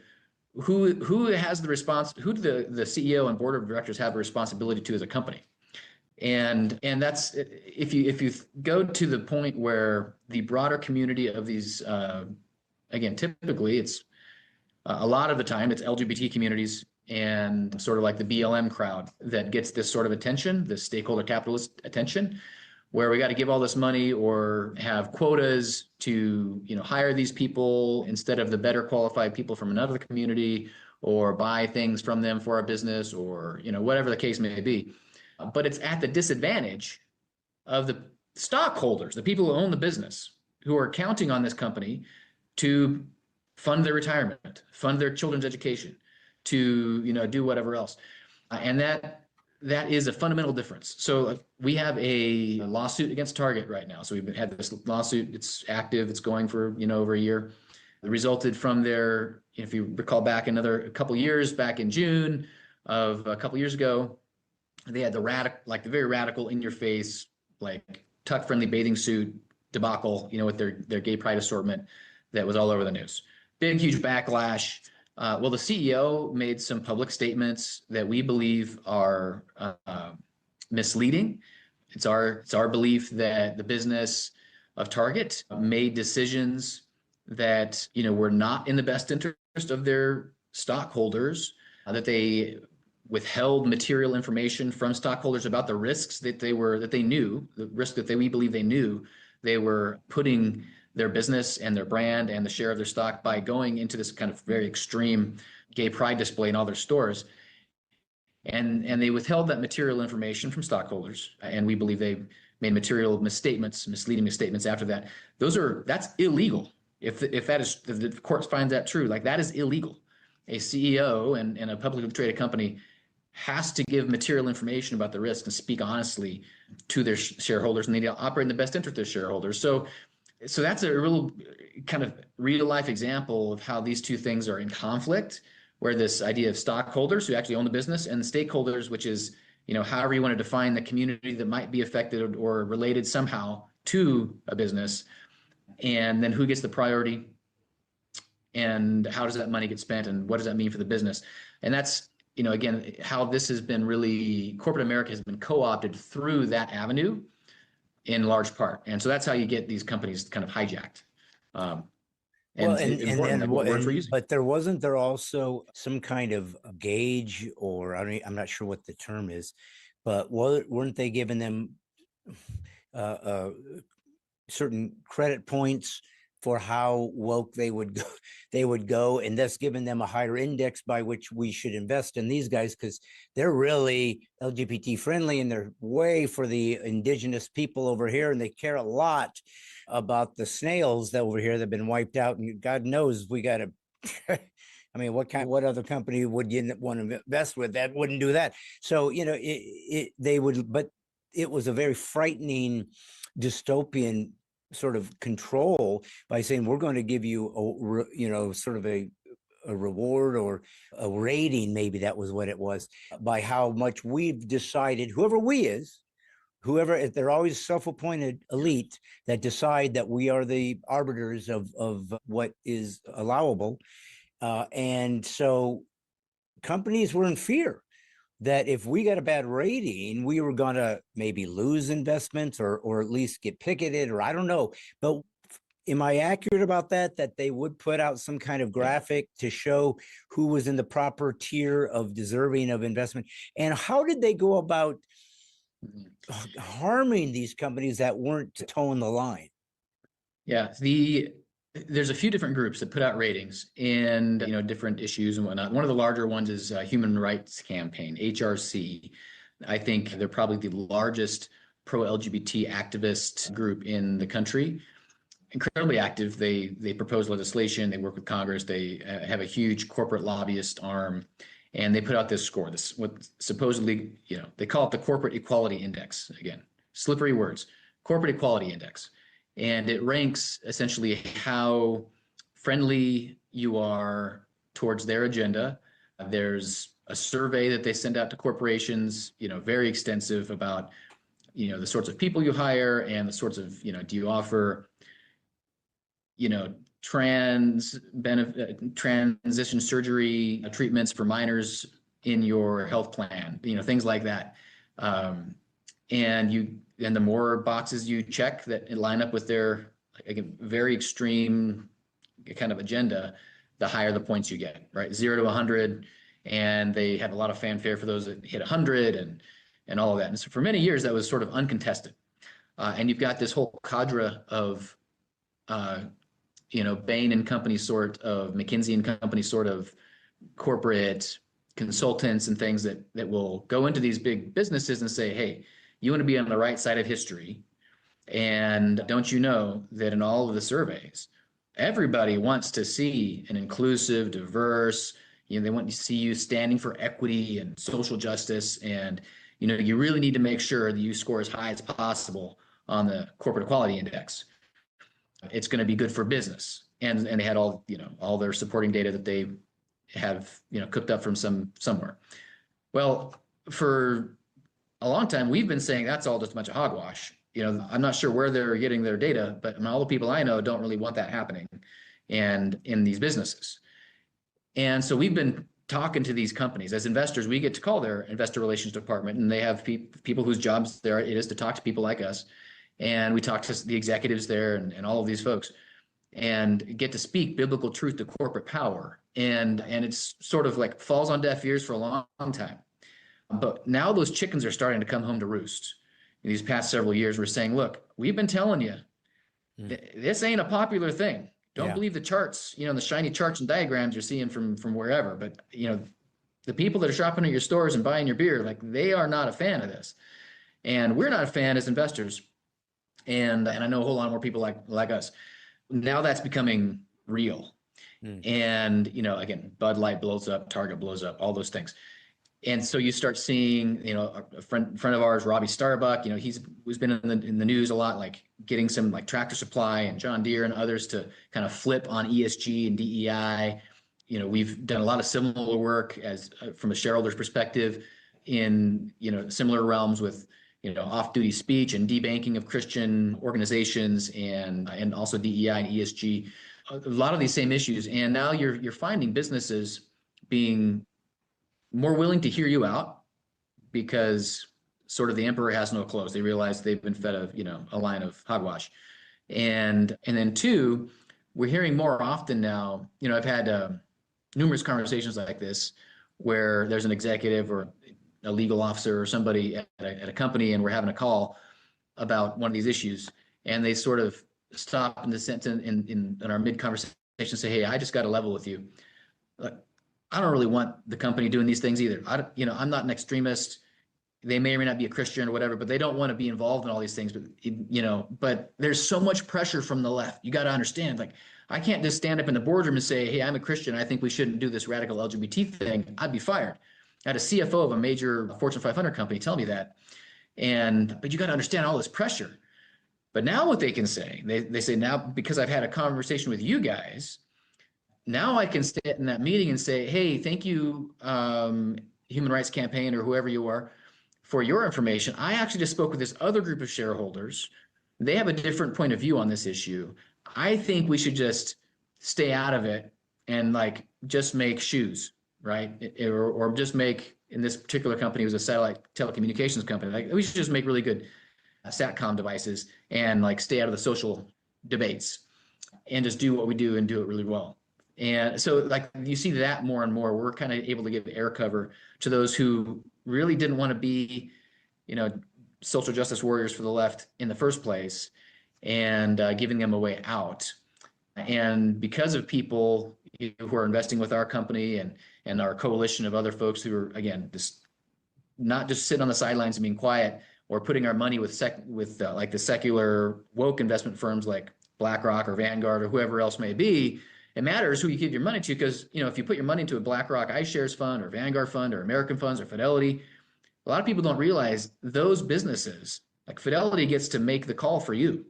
who has the response, who do the CEO and board of directors have a responsibility to as a company. And that's, if you go to the point where the broader community of these, again, typically it's a lot of the time it's LGBT communities and sort of like the BLM crowd that gets this sort of attention, this stakeholder capitalist attention, where we got to give all this money or have quotas to, hire these people instead of the better qualified people from another community or buy things from them for our business or, whatever the case may be. But it's at the disadvantage of the stockholders, the people who own the business, who are counting on this company to fund their retirement, fund their children's education, to, do whatever else. And that is a fundamental difference. So we have a lawsuit against Target right now. So we've had this lawsuit. It's active. It's going for, over a year. It resulted from their, if you recall back a couple years, back in June of a couple years ago, they had the very radical in your face, like tuck friendly bathing suit debacle, with their gay pride assortment that was all over the news. Big, huge backlash. Well, the CEO made some public statements that we believe are misleading. It's our belief that the business of Target made decisions that were not in the best interest of their stockholders, that they withheld material information from stockholders about the risks that they knew, the risk that we believe they knew they were putting their business and their brand and the share of their stock by going into this kind of very extreme gay pride display in all their stores. And they withheld that material information from stockholders, and we believe they made material misleading misstatements after that. That's illegal. If the court finds that true, like that is illegal. A CEO and a publicly traded company has to give material information about the risk and speak honestly to their shareholders, and they operate in the best interest of their shareholders. So that's a real kind of real life example of how these two things are in conflict, where this idea of stockholders who actually own the business and the stakeholders, which is, however you want to define the community that might be affected or related somehow to a business, and then who gets the priority and how does that money get spent and what does that mean for the business? And that's, again, how this has been really, corporate America has been co-opted through that avenue in large part. And so that's how you get these companies kind of hijacked. But wasn't there also some kind of gauge, or I'm not sure what the term is, but weren't they giving them certain credit points for how woke they would go, and thus giving them a higher index by which we should invest in these guys because they're really LGBT friendly and they're way for the indigenous people over here, and they care a lot about the snails that over here that have been wiped out, and God knows we got to I mean, what other company would you want to invest with that wouldn't do that? So they would, but it was a very frightening dystopian sort of control by saying we're going to give you sort of a reward or a rating, maybe that was what it was, by how much we've decided, whoever, they're always self-appointed elite that decide that we are the arbiters of what is allowable. And so companies were in fear that if we got a bad rating, we were going to maybe lose investments or at least get picketed, or I don't know. But am I accurate about that they would put out some kind of graphic to show who was in the proper tier of deserving of investment? And how did they go about harming these companies that weren't towing the line? Yeah, there's a few different groups that put out ratings and different issues and whatnot. One of the larger ones is Human Rights Campaign, HRC. I think they're probably the largest pro-LGBT activist group in the country. Incredibly active. They propose legislation. They work with Congress. They have a huge corporate lobbyist arm, and they put out this score. This what supposedly they call it the Corporate Equality Index. Again, slippery words. Corporate Equality Index. And it ranks essentially how friendly you are towards their agenda. There's a survey that they send out to corporations, very extensive about, the sorts of people you hire and the sorts of, do you offer, transition surgery treatments for minors in your health plan, things like that. And the more boxes you check that line up with their very extreme kind of agenda, the higher the points you get, right? 0 to 100. And they have a lot of fanfare for those that hit 100 and all of that. And so for many years, that was sort of uncontested. And you've got this whole cadre of, Bain and Company sort of, McKinsey and Company sort of corporate consultants and things that will go into these big businesses and say, hey, you want to be on the right side of history. And don't you know that in all of the surveys, everybody wants to see an inclusive, diverse, they want to see you standing for equity and social justice. And, you really need to make sure that you score as high as possible on the Corporate Equality Index. It's going to be good for business. And they had all their supporting data that they have, cooked up from somewhere. Well, for a long time, we've been saying that's all just a bunch of hogwash. I'm not sure where they're getting their data, but all the people I know don't really want that happening and in these businesses. And so we've been talking to these companies as investors. We get to call their investor relations department, and they have people whose jobs there it is to talk to people like us. And we talk to the executives there and all of these folks and get to speak biblical truth to corporate power. And it's sort of like falls on deaf ears for a long time. But now those chickens are starting to come home to roost. In these past several years, we're saying, look, we've been telling you, this ain't a popular thing. Don't believe the charts, the shiny charts and diagrams you're seeing from wherever. But, the people that are shopping at your stores and buying your beer, like, they are not a fan of this. And we're not a fan as investors. And I know a whole lot more people like us. Now that's becoming real. And, again, Bud Light blows up, Target blows up, all those things. And so you start seeing, a friend of ours, Robbie Starbuck, he's been in the news a lot, like getting some like Tractor Supply and John Deere and others to kind of flip on ESG and DEI. We've done a lot of similar work from a shareholder's perspective in, similar realms with, off-duty speech and debanking of Christian organizations and also DEI and ESG, a lot of these same issues. And now you're finding businesses being more willing to hear you out because sort of the emperor has no clothes. They realize they've been fed a line of hogwash. And then two, we're hearing more often now, I've had numerous conversations like this where there's an executive or a legal officer or somebody at a company, and we're having a call about one of these issues. And they sort of stop in the sentence in our mid conversation and say, hey, I just got to level with you. I don't really want the company doing these things either. I'm not an extremist. They may or may not be a Christian or whatever, but they don't want to be involved in all these things. But there's so much pressure from the left. You got to understand, like, I can't just stand up in the boardroom and say, hey, I'm a Christian. I think we shouldn't do this radical LGBT thing. I'd be fired. I had a CFO of a major Fortune 500 company tell me that. But you got to understand all this pressure. But now what they can say, they say now, because I've had a conversation with you guys, now I can sit in that meeting and say, hey, thank you, Human Rights Campaign or whoever you are, for your information. I actually just spoke with this other group of shareholders. They have a different point of view on this issue. I think we should just stay out of it and like just make shoes, right? Or just make, in this particular company, it was a satellite telecommunications company. Like, we should just make really good SATCOM devices and like stay out of the social debates and just do what we do and do it really well. And so like you see that more and more, we're kind of able to give air cover to those who really didn't want to be, social justice warriors for the left in the first place, and giving them a way out. And because of people who are investing with our company and our coalition of other folks who are, again, just not just sitting on the sidelines and being quiet, or putting our money with like the secular woke investment firms like BlackRock or Vanguard or whoever else may be, it matters who you give your money to, because if you put your money into a BlackRock iShares fund or Vanguard fund or American funds or Fidelity, a lot of people don't realize those businesses, like Fidelity, gets to make the call for you.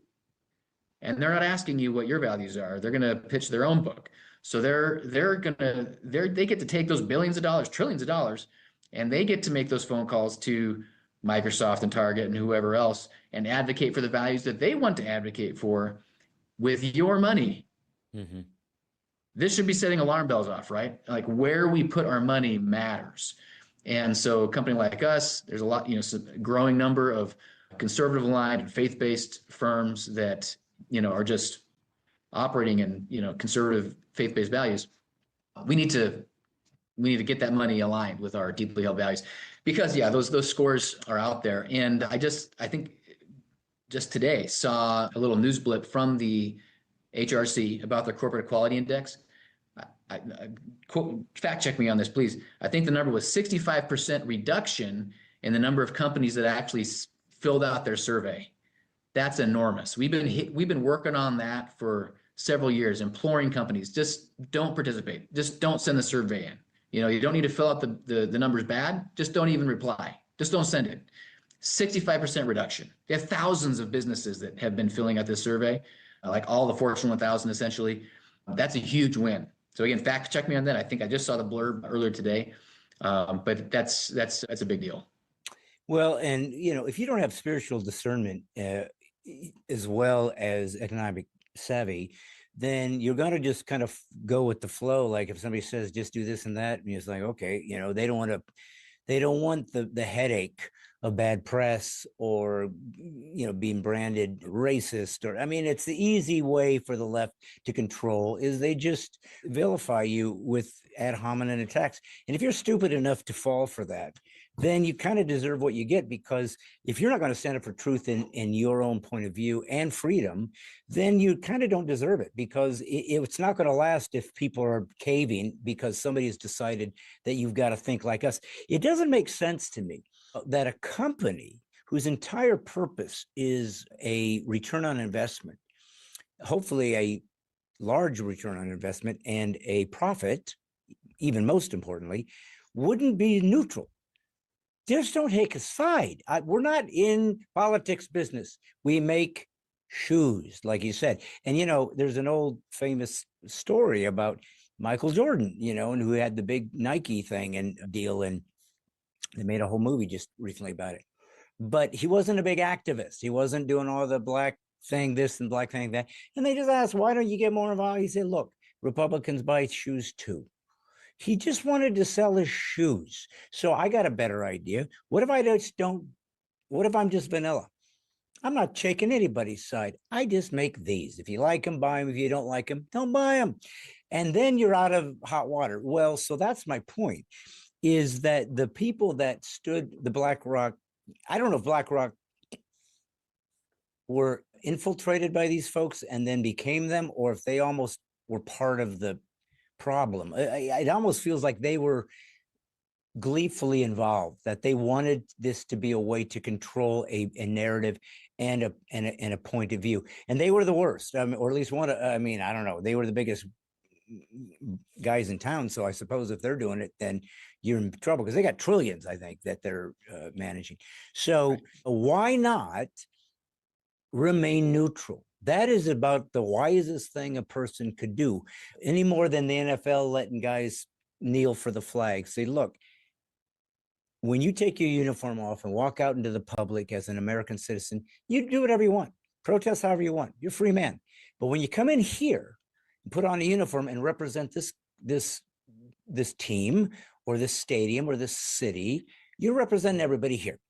And they're not asking you what your values are. They're going to pitch their own book. So they get to take those billions of dollars, trillions of dollars, and they get to make those phone calls to Microsoft and Target and whoever else and advocate for the values that they want to advocate for with your money. Mm-hmm. This should be setting alarm bells off, right? Like, where we put our money matters. And so a company like us, there's a lot, a growing number of conservative aligned and faith-based firms that, are just operating in, conservative faith-based values. We need to get that money aligned with our deeply held values, because those scores are out there. And I think just today saw a little news blip from the HRC about the corporate equality index. Fact check me on this, please. I think the number was 65% reduction in the number of companies that actually filled out their survey. That's enormous. We've been working on that for several years, imploring companies, just don't participate. Just don't send the survey in. You don't need to fill out the numbers bad. Just don't even reply. Just don't send it. 65% reduction. They have thousands of businesses that have been filling out this survey, like all the Fortune 1000 essentially. That's a huge win. So again, fact check me on that. I think I just saw the blurb earlier today, but that's a big deal. Well, and if you don't have spiritual discernment as well as economic savvy, then you're going to just kind of go with the flow. Like if somebody says, just do this and that, and it's like, okay, they don't want to, they don't want the headache of bad press or being branded racist. Or I mean, it's the easy way for the left to control is they just vilify you with ad hominem attacks. And if you're stupid enough to fall for that, then you kind of deserve what you get, because if you're not going to stand up for truth in your own point of view and freedom, then you kind of don't deserve it, because it's not going to last if people are caving because somebody has decided that you've got to think like us. It doesn't make sense to me that a company whose entire purpose is a return on investment, hopefully a large return on investment and a profit, even most importantly, wouldn't be neutral. Just don't take a side. We're not in politics business. We make shoes, like you said. And, there's an old famous story about Michael Jordan, and who had the big Nike thing and deal. And they made a whole movie just recently about it. But he wasn't a big activist. He wasn't doing all the black thing this and black thing that. And they just asked, why don't you get more involved? He said, look, Republicans buy shoes too. He just wanted to sell his shoes. So I got a better idea. What if I'm just vanilla? I'm not taking anybody's side. I just make these. If you like them, buy them. If you don't like them, don't buy them. And then you're out of hot water. Well, so that's my point, is that the people that stood the BlackRock, I don't know if BlackRock were infiltrated by these folks and then became them, or if they almost were part of the problem. It almost feels like they were gleefully involved, that they wanted this to be a way to control a narrative and a point of view. And they were the worst, or at least one. I don't know. They were the biggest guys in town. So I suppose if they're doing it, then you're in trouble, because they got trillions, I think, that they're managing. So why not remain neutral? That is about the wisest thing a person could do, any more than the NFL letting guys kneel for the flag. Say, look, when you take your uniform off and walk out into the public as an American citizen, you do whatever you want, protest however you want. You're a free man. But when you come in here and put on a uniform and represent this team or this stadium or this city, you're representing everybody here.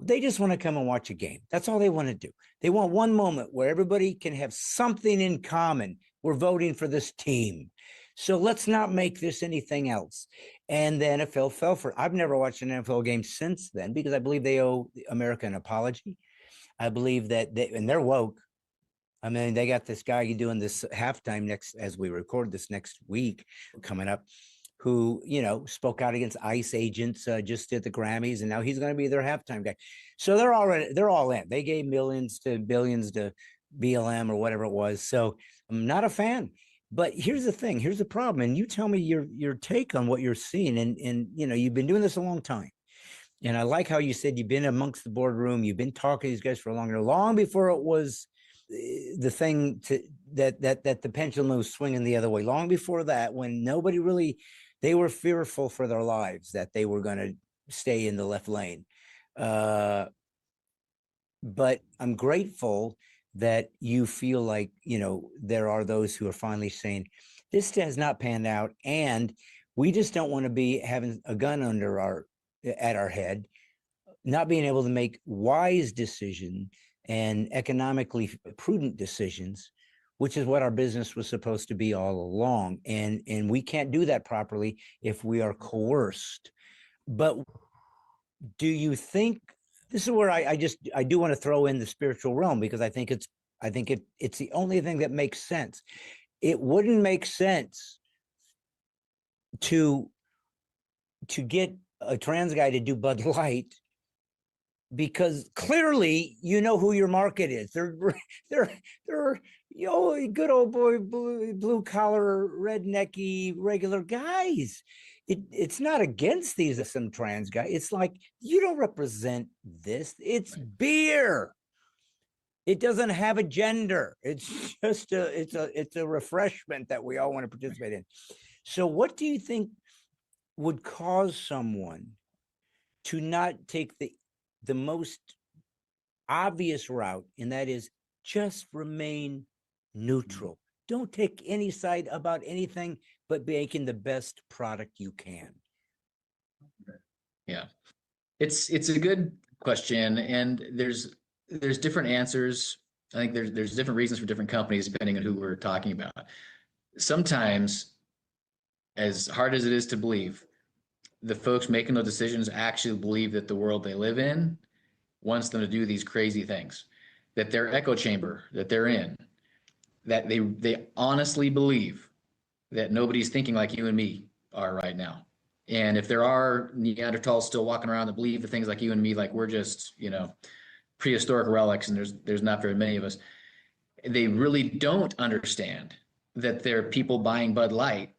They just want to come and watch a game. That's all they want to do. They want one moment where everybody can have something in common. We're voting for this team. So let's not make this anything else. And the NFL fell for it. I've never watched an NFL game since then, because I believe they owe America an apology. I believe that and they're woke. I mean, they got this guy doing this halftime as we record this next week coming up, who, spoke out against ICE agents just at the Grammys, and now he's going to be their halftime guy. So they're all in. They gave millions to billions to BLM or whatever it was. So I'm not a fan. But here's the thing. Here's the problem. And you tell me your take on what you're seeing. And you've been doing this a long time. And I like how you said you've been amongst the boardroom. You've been talking to these guys for long before it was the thing that the pendulum was swinging the other way. Long before that, when nobody really, they were fearful for their lives that they were going to stay in the left lane. But I'm grateful that you feel like, there are those who are finally saying, this has not panned out, and we just don't want to be having a gun at our head, not being able to make wise decisions and economically prudent decisions, which is what our business was supposed to be all along. And we can't do that properly if we are coerced. But do you think, this is where I do want to throw in the spiritual realm, because I think it's the only thing that makes sense. It wouldn't make sense to get a trans guy to do Bud Light, because clearly you know who your market is. They're good old boy, blue collar, rednecky, regular guys. It's not against these some trans guy. It's like, you don't represent this. It's beer. It doesn't have a gender. It's just it's a refreshment that we all want to participate in. So what do you think would cause someone to not take the most obvious route, and that is just remain neutral? don't take any side about anything, but making the best product you can. Yeah, it's a good question, and there's different answers. I think there's different reasons for different companies depending on who we're talking about. Sometimes, as hard as it is to believe, the folks making those decisions actually believe that the world they live in wants them to do these crazy things, that their echo chamber that they're in, that they honestly believe that nobody's thinking like you and me are right now. And if there are Neanderthals still walking around that believe the things like you and me, like we're just, prehistoric relics, and there's not very many of us, they really don't understand that they're people buying Bud Light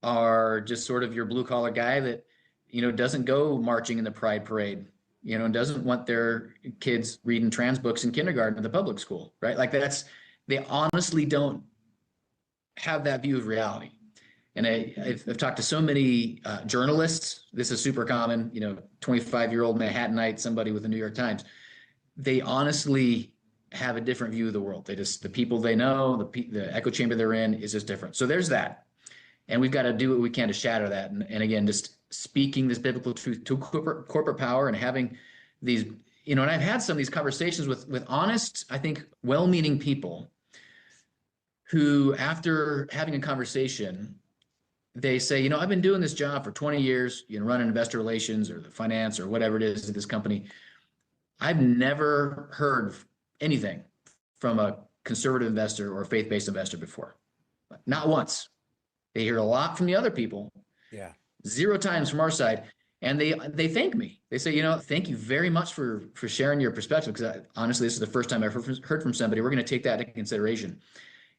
are just sort of your blue collar guy that, doesn't go marching in the Pride Parade, and doesn't want their kids reading trans books in kindergarten at the public school, right? Like they honestly don't have that view of reality. And I've talked to so many journalists. This is super common, 25-year-old Manhattanite, somebody with the New York Times. They honestly have a different view of the world. The people they know, the echo chamber they're in is just different. So there's that. And we've got to do what we can to shatter that. And again, just speaking this biblical truth to corporate power and having these, and I've had some of these conversations with honest, I think, well-meaning people who, after having a conversation, they say, I've been doing this job for 20 years, running investor relations or the finance or whatever it is at this company. I've never heard anything from a conservative investor or a faith-based investor before. Not once. They hear a lot from the other people. Yeah. 0 times from our side. And they thank me. They say, thank you very much for sharing your perspective. Because honestly, this is the first time I've heard from somebody. We're going to take that into consideration.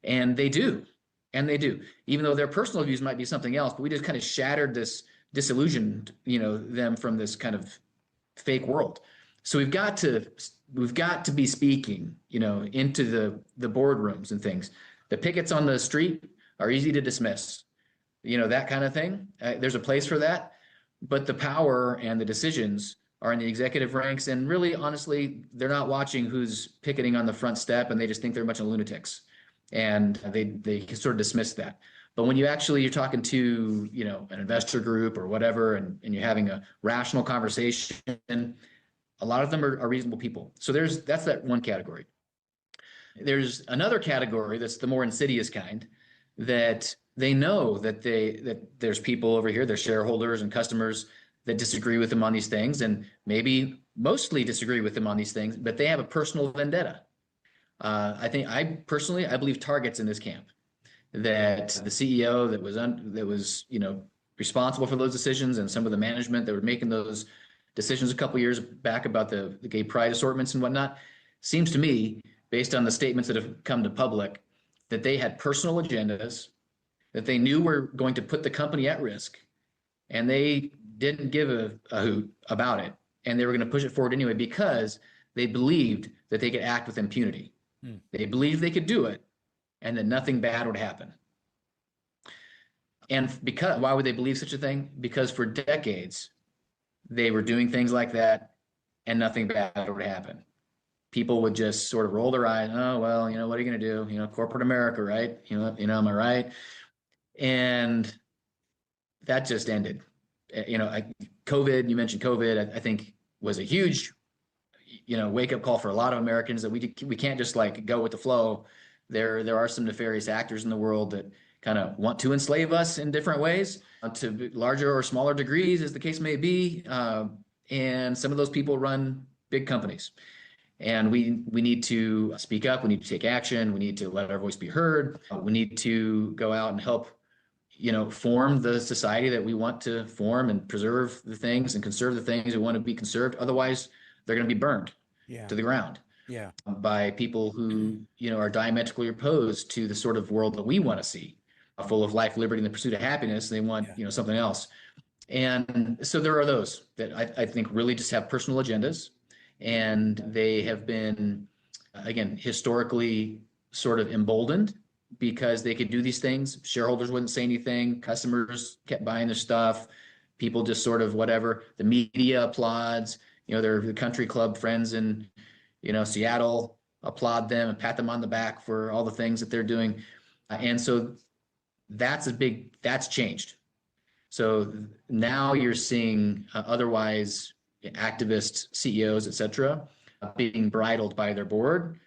And they do. And they do. Even though their personal views might be something else. But we just kind of shattered this, disillusioned, them from this kind of fake world. So we've got to be speaking, into the boardrooms and things. The pickets on the street are easy to dismiss, that kind of thing. There's a place for that, but the power and the decisions are in the executive ranks. And really, honestly, they're not watching who's picketing on the front step, and they just think they're a bunch of lunatics, and they sort of dismiss that. But when you're talking to, an investor group or whatever, and you're having a rational conversation, a lot of them are reasonable people. So that's that one category. There's another category that's the more insidious kind, that they know that there's people over here, there's shareholders and customers that disagree with them on these things, and maybe mostly disagree with them on these things, but they have a personal vendetta. I believe Target's in this camp, that the CEO that was responsible for those decisions, and some of the management that were making those decisions a couple of years back about the gay pride assortments and whatnot, seems to me, based on the statements that have come to public, that they had personal agendas that they knew were going to put the company at risk, and they didn't give a hoot about it, and they were going to push it forward anyway because they believed that they could act with impunity. They believed they could do it, and that nothing bad would happen. And why would they believe such a thing? Because for decades, they were doing things like that, and nothing bad would happen. People would just sort of roll their eyes. Oh, well, what are you going to do? Corporate America, right? Am I right? And that just ended. COVID, you mentioned COVID, I think was a huge, wake up call for a lot of Americans, that we can't just go with the flow. There are some nefarious actors in the world that kind of want to enslave us in different ways, to larger or smaller degrees, as the case may be. And some of those people run big companies. And we need to speak up. We need to take action. We need to let our voice be heard. We need to go out and help, form the society that we want to form, and preserve the things and conserve the things that want to be conserved. Otherwise, they're going to be burned to the ground by people who, are diametrically opposed to the sort of world that we want to see, full of life, liberty, and the pursuit of happiness. They want, something else. And so there are those that I think really just have personal agendas. And they have been, again, historically sort of emboldened because they could do these things. Shareholders wouldn't say anything. Customers kept buying their stuff. People just sort of whatever. The media applauds. Their country club friends in, Seattle applaud them and pat them on the back for all the things that they're doing. And so that's changed. So now you're seeing otherwise activists, CEOs, et cetera, being bridled by their board,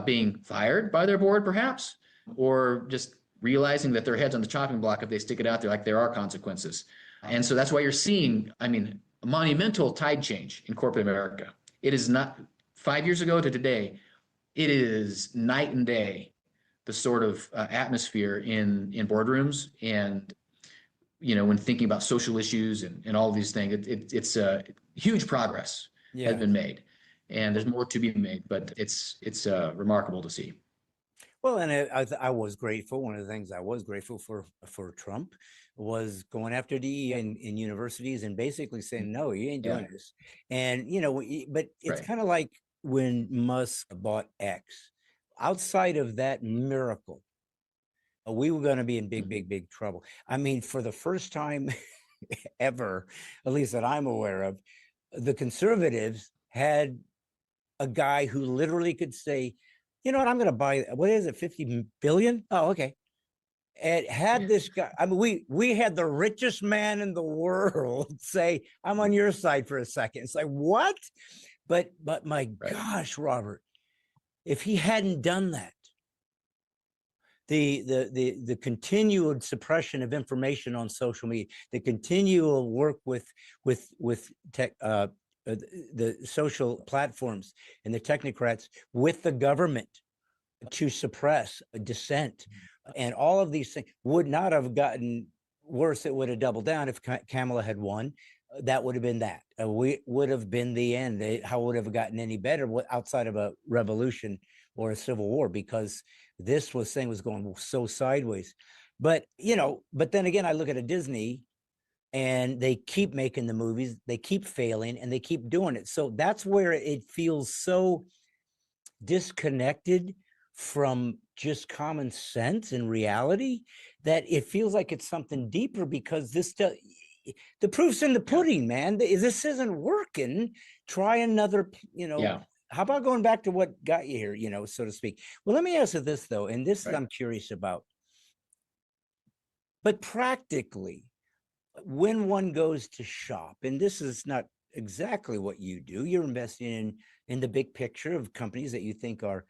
being fired by their board, perhaps, or just realizing that their head's on the chopping block if they stick it out there, like there are consequences. And so that's why you're seeing, I mean, a monumental tide change in corporate America. It is not 5 years ago to today. It is night and day, the sort of atmosphere in boardrooms and, you know, when thinking about social issues and all of these things, it's huge progress has been made, and there's more to be made, but it's remarkable to see. Well, and I was grateful. One of the things I was grateful for Trump was going after DE in universities and basically saying, no, you ain't doing this. And, you know, but it's kind of like when Musk bought X. Outside of that miracle, we were going to be in big trouble. I mean, for the first time ever, at least that I'm aware of, the conservatives had a guy who literally could say, you know what, I'm going to buy, what is it, 50 billion? Oh, okay. And had this guy, I mean, we had the richest man in the world say, I'm on your side for a second. It's like, what? But my gosh, Robert, if he hadn't done that, the continued suppression of information on social media, the continual work with tech, the social platforms and the technocrats with the government to suppress dissent, and all of these things would not have gotten worse. It would have doubled down if Kamala had won. That would have been that. We would have been the end. How would it have gotten any better outside of a revolution or a civil war? Because this thing was going so sideways. But, you know, but then again, I look at a Disney and they keep making the movies, they keep failing, and they keep doing it. So that's where it feels so disconnected from just common sense and reality that it feels like it's something deeper, because the proof's in the pudding, man. This isn't working. Try another, you know. How about going back to what got you here, you know, so to speak? Well, let me ask you this, though, and this I'm curious about. But practically, when one goes to shop, and this is not exactly what you do, you're investing in the big picture of companies that you think are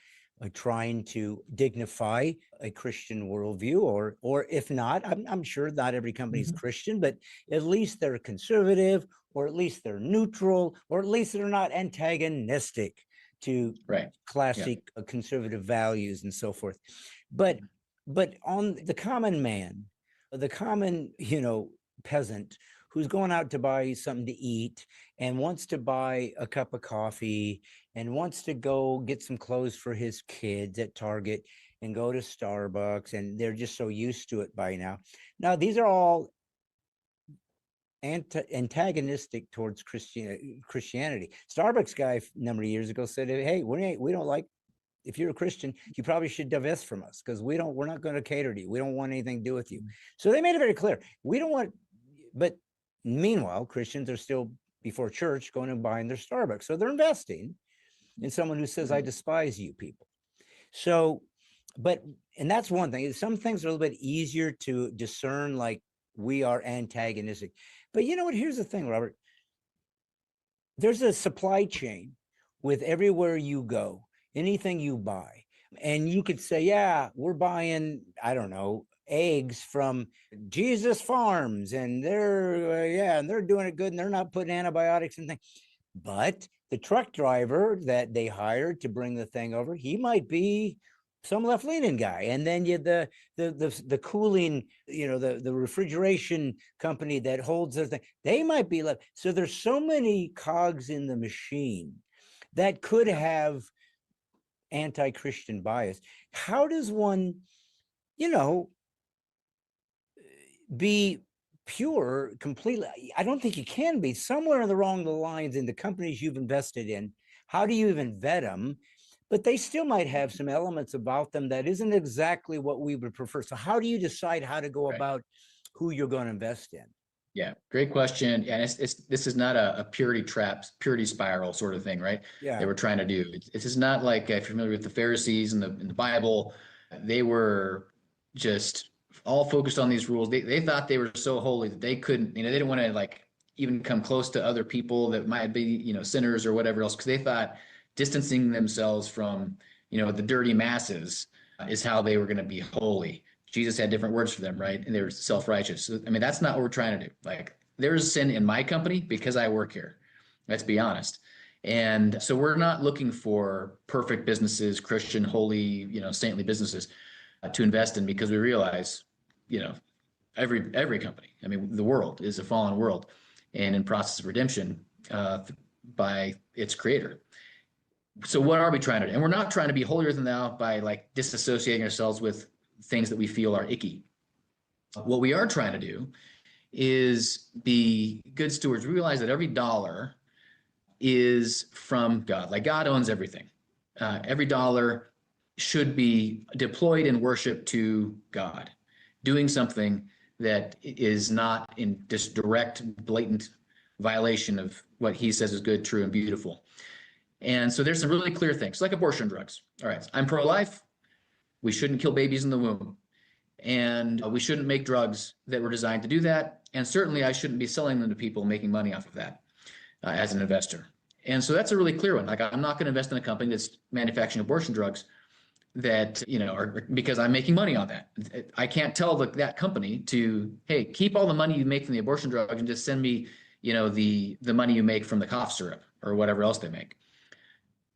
trying to dignify a Christian worldview, or if not, I'm sure not every company is Christian, but at least they're conservative, or at least they're neutral, or at least they're not antagonistic to classic conservative values and so forth. But on the common man, the common, you know, peasant who's going out to buy something to eat and wants to buy a cup of coffee and wants to go get some clothes for his kids at Target and go to Starbucks, and they're just so used to it by now. Now, these are all antagonistic towards Christianity. Starbucks guy a number of years ago said, hey, we don't like, if you're a Christian, you probably should divest from us, because we're not going to cater to you. We don't want anything to do with you. So they made it very clear. We don't want, but meanwhile, Christians are still before church going and buying their Starbucks. So they're investing in someone who says, I despise you people. So, and that's one thing. Some things are a little bit easier to discern, like we are antagonistic. But you know what? Here's the thing, Robert. There's a supply chain with everywhere you go, anything you buy. And you could say, yeah, we're buying, I don't know, eggs from Jesus Farms, and they're doing it good, and they're not putting antibiotics and things. But the truck driver that they hired to bring the thing over, he might be some left-leaning guy. And then you the cooling, you know, the refrigeration company that holds the thing, they might be left. So there's so many cogs in the machine that could have anti-Christian bias. How does one, you know, be pure completely? I don't think you can be. Somewhere along the lines in the companies you've invested in, how do you even vet them? But they still might have some elements about them that isn't exactly what we would prefer. So how do you decide how to go about who you're going to invest in? Yeah, great question. And this is not a purity trap, purity spiral sort of thing, right? They Yeah. were trying to do. This is not like if you're familiar with the Pharisees in the Bible, they were just all focused on these rules. They thought they were so holy that they couldn't, they didn't want to like even come close to other people that might be, sinners or whatever else, because they thought distancing themselves from, the dirty masses is how they were going to be holy. Jesus had different words for them, right? And they were self-righteous. So, I mean, that's not what we're trying to do. Like, there's sin in my company because I work here. Let's be honest. And so we're not looking for perfect businesses, Christian, holy, saintly businesses to invest in, because we realize, you know, every company, I mean, the world is a fallen world and in process of redemption by its creator. So what are we trying to do? And we're not trying to be holier than thou by like disassociating ourselves with things that we feel are icky. What we are trying to do is be good stewards. We realize that every dollar is from God. Like, God owns everything. Every dollar should be deployed in worship to God, doing something that is not in this direct, blatant violation of what he says is good, true, and beautiful. And so there's some really clear things, like abortion drugs. All right, I'm pro-life. We shouldn't kill babies in the womb. And we shouldn't make drugs that were designed to do that. And certainly I shouldn't be selling them to people making money off of that as an investor. And so that's a really clear one. Like, I'm not going to invest in a company that's manufacturing abortion drugs that, are because I'm making money on that. I can't tell that company to, hey, keep all the money you make from the abortion drugs and just send me, the money you make from the cough syrup or whatever else they make.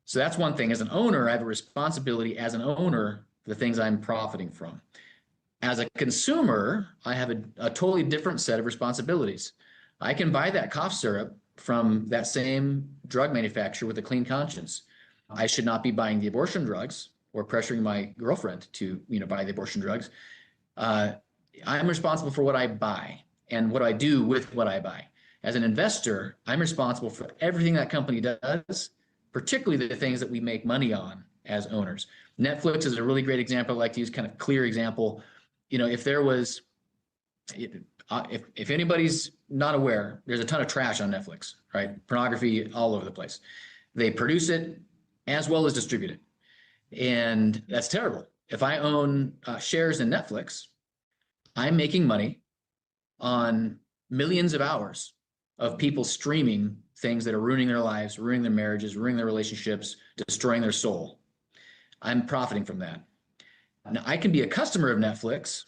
So that's one thing. As an owner, I have a responsibility as an owner for the things I'm profiting from. As a consumer, I have a totally different set of responsibilities. I can buy that cough syrup from that same drug manufacturer with a clean conscience. I should not be buying the abortion drugs or pressuring my girlfriend to, buy the abortion drugs. I'm responsible for what I buy and what I do with what I buy. As an investor, I'm responsible for everything that company does, particularly the things that we make money on as owners. Netflix is a really great example. I like to use kind of clear example. If there was, if anybody's not aware, there's a ton of trash on Netflix, right? Pornography all over the place. They produce it as well as distribute it. And that's terrible. If I own shares in Netflix, I'm making money on millions of hours of people streaming things that are ruining their lives, ruining their marriages, ruining their relationships, destroying their soul. I'm profiting from that. Now, I can be a customer of Netflix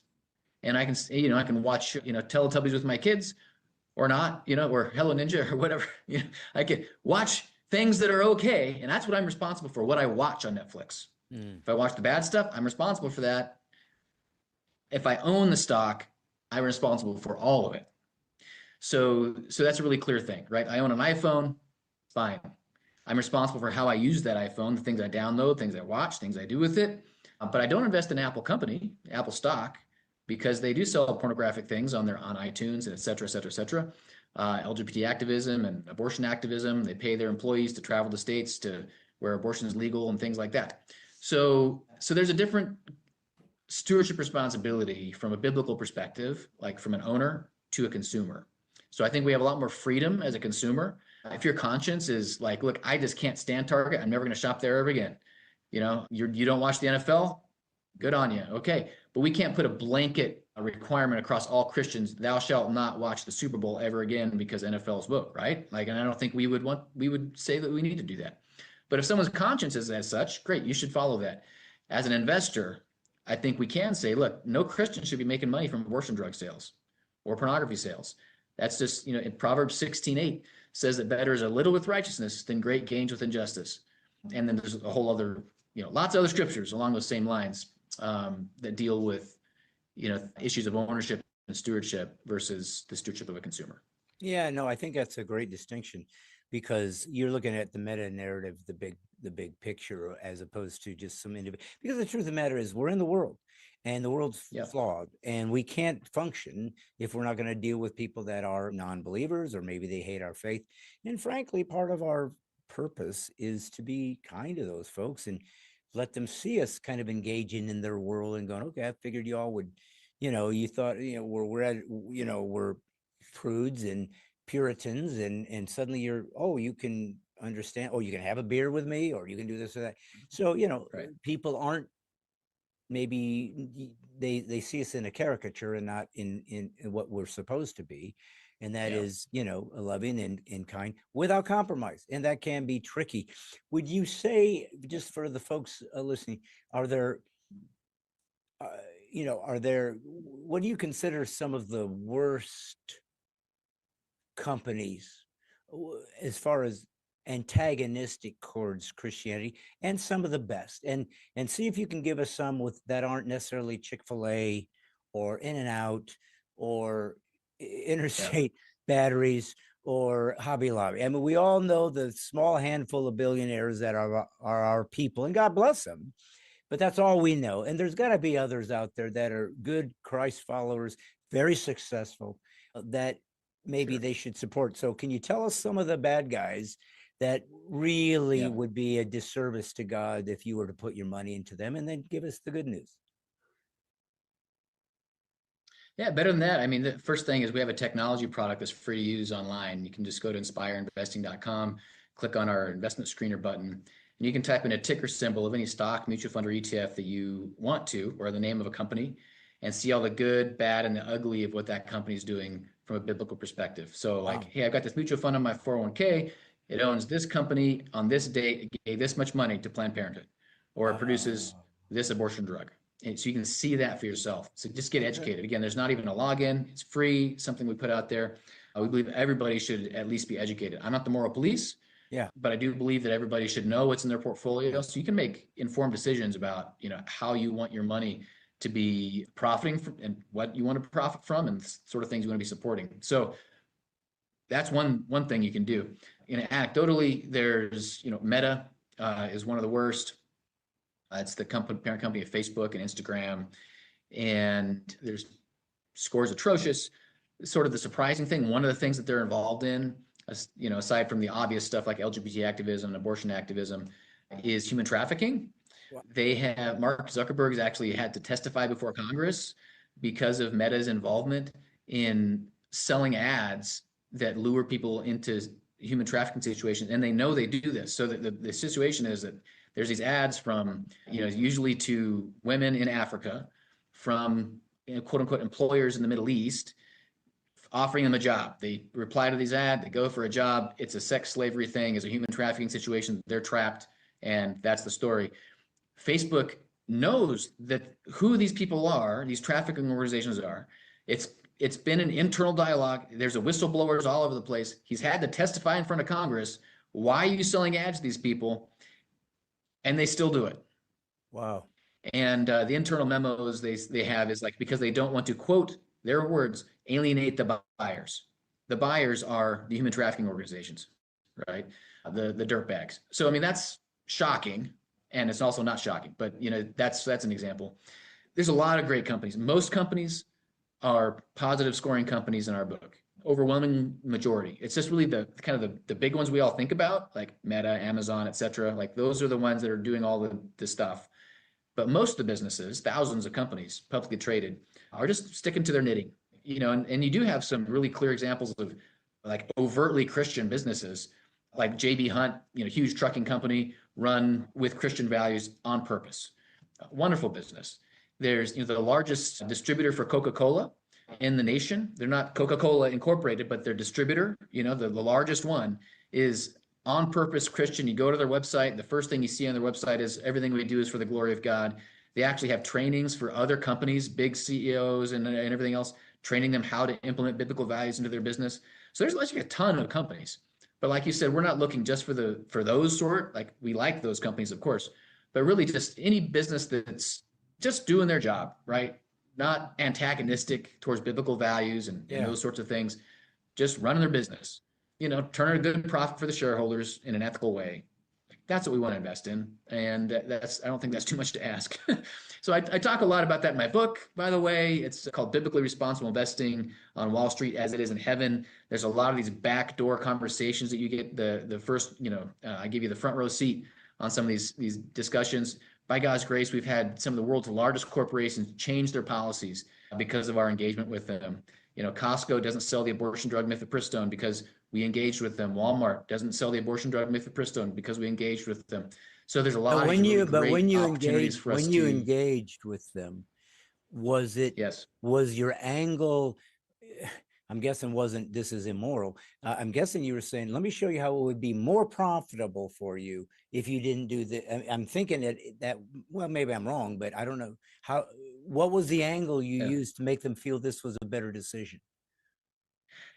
and I can watch, Teletubbies with my kids or not, or Hello Ninja or whatever. I can watch things that are okay. And that's what I'm responsible for, what I watch on Netflix. If I watch the bad stuff, I'm responsible for that. If I own the stock, I'm responsible for all of it. So that's a really clear thing, right? I own an iPhone, fine. I'm responsible for how I use that iPhone, the things I download, things I watch, things I do with it. But I don't invest in Apple company, Apple stock, because they do sell pornographic things on iTunes and et cetera, et cetera, et cetera. LGBT activism and abortion activism. They pay their employees to travel to states to where abortion is legal and things like that. So there's a different stewardship responsibility from a biblical perspective, like from an owner to a consumer. So I think we have a lot more freedom as a consumer. If your conscience is like, look, I just can't stand Target, I'm never going to shop there ever again. You don't watch the NFL, good on you. Okay. But we can't put a blanket requirement across all Christians, thou shalt not watch the Super Bowl ever again because NFL's woke, right? Like, and I don't think we would say that we need to do that. But if someone's conscience is as such, great, you should follow that. As an investor, I think we can say, look, no Christian should be making money from abortion drug sales or pornography sales. That's just, in Proverbs 16:8 says that better is a little with righteousness than great gains with injustice. And then there's a whole other, lots of other scriptures along those same lines that deal with, issues of ownership and stewardship versus the stewardship of a consumer. Yeah, no, I think that's a great distinction because you're looking at the meta narrative, the big picture, as opposed to just some individual. Because the truth of the matter is, we're in the world, and the world's flawed, and we can't function if we're not going to deal with people that are non-believers or maybe they hate our faith. And frankly, part of our purpose is to be kind to those folks and let them see us kind of engaging in their world and going, okay, I figured y'all would, you thought, we're at, we're prudes and Puritans, and suddenly you can understand, you can have a beer with me, or you can do this or that. So, Right. people aren't, maybe they see us in a caricature and not in what we're supposed to be, and that Yeah. is, loving and kind without compromise, and that can be tricky. Would you say, just for the folks listening, are there uh, what do you consider some of the worst companies as far as antagonistic towards Christianity, and some of the best, and see if you can give us some with that aren't necessarily Chick-fil-A or In-N-Out or Yeah. Interstate Batteries or Hobby Lobby. I mean, we all know the small handful of billionaires that are our people, and God bless them. But that's all we know. And there's got to be others out there that are good Christ followers, very successful, that maybe Sure. they should support. So, can you tell us some of the bad guys that really Yeah. would be a disservice to God if you were to put your money into them, and then give us the good news? Yeah, better than that. I mean, the first thing is we have a technology product that's free to use online. You can just go to inspireinvesting.com, click on our investment screener button, and you can type in a ticker symbol of any stock, mutual fund, or ETF that you want to, or the name of a company, and see all the good, bad, and the ugly of what that company is doing from a biblical perspective. So, like, Wow. hey, I've got this mutual fund on my 401k. It owns this company on this date, it gave this much money to Planned Parenthood, or it produces Oh, this abortion drug. And so you can see that for yourself. So just get okay. educated. Again, there's not even a login. It's free, something we put out there. We believe everybody should at least be educated. I'm not the moral police, Yeah. but I do believe that everybody should know what's in their portfolio, so you can make informed decisions about, how you want your money to be profiting from, and what you want to profit from, and sort of things you want to be supporting. So that's one thing you can do. Anecdotally, there's, Meta is one of the worst. It's the parent company of Facebook and Instagram, and there's scores atrocious. Sort of the surprising thing, one of the things that they're involved in, aside from the obvious stuff like LGBT activism and abortion activism, is human trafficking. Wow. They have Mark Zuckerberg has actually had to testify before Congress because of Meta's involvement in selling ads that lure people into human trafficking situations, and they know they do this. So the situation is that there's these ads from, usually to women in Africa, from, quote unquote employers in the Middle East, offering them a job. They reply to these ads, they go for a job. It's a sex slavery thing, it's a human trafficking situation. They're trapped, and that's the story. Facebook knows that who these people are, these trafficking organizations are. It's been an internal dialogue. There's a whistleblowers all over the place. He's had to testify in front of Congress. Why are you selling ads to these people? And they still do it. Wow. And the internal memos they have is like, because they don't want to, quote their words, alienate the buyers. The buyers are the human trafficking organizations, right? The dirt bags. So I mean that's shocking, and it's also not shocking. But that's an example. There's a lot of great companies. Most companies are positive scoring companies in our book. Overwhelming majority. It's just really the kind of the big ones we all think about, like Meta, Amazon, et cetera. Like those are the ones that are doing all the stuff. But most of the businesses, thousands of companies, publicly traded, are just sticking to their knitting. And you do have some really clear examples of like overtly Christian businesses, like JB Hunt, huge trucking company run with Christian values on purpose. Wonderful business. There's the largest distributor for Coca-Cola in the nation. They're not Coca-Cola Incorporated, but their distributor, the largest one, is on purpose Christian. You go to their website, the first thing you see on their website is everything we do is for the glory of God. They actually have trainings for other companies, big CEOs and everything else, training them how to implement biblical values into their business. So there's actually a ton of companies. But like you said, we're not looking just for those sort. Like we like those companies, of course, but really just any business that's just doing their job, right? Not antagonistic towards biblical values and Yeah. those sorts of things, just running their business, turn a good profit for the shareholders in an ethical way. That's what we want to invest in. And I don't think that's too much to ask. So I talk a lot about that in my book, by the way. It's called Biblically Responsible Investing on Wall Street as It Is in Heaven. There's a lot of these backdoor conversations that you get the first, I give you the front row seat on some of these discussions. By God's grace, we've had some of the world's largest corporations change their policies because of our engagement with them. Costco doesn't sell the abortion drug mifepristone because we engaged with them. Walmart doesn't sell the abortion drug mifepristone because we engaged with them. So there's a lot of really great opportunities for us when you to, engaged with them, yes. was your angle, I'm guessing wasn't, this is immoral. I'm guessing you were saying, let me show you how it would be more profitable for you if you didn't do the, I'm thinking that, well, maybe I'm wrong, but I don't know what was the angle you used to make them feel this was a better decision?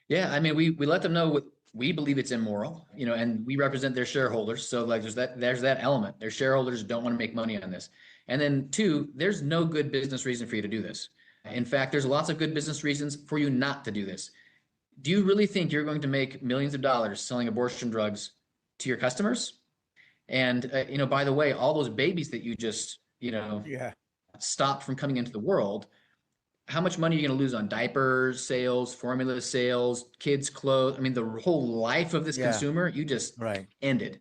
Yeah, I mean, we let them know what we believe it's immoral, and we represent their shareholders. So like there's that element. Their shareholders don't want to make money on this. And then two, there's no good business reason for you to do this. In fact, there's lots of good business reasons for you not to do this. Do you really think you're going to make millions of dollars selling abortion drugs to your customers? And by the way, all those babies that you just, Yeah. stopped from coming into the world, how much money are you going to lose on diapers sales, formula sales, kids' clothes? I mean, the whole life of this consumer, you just ended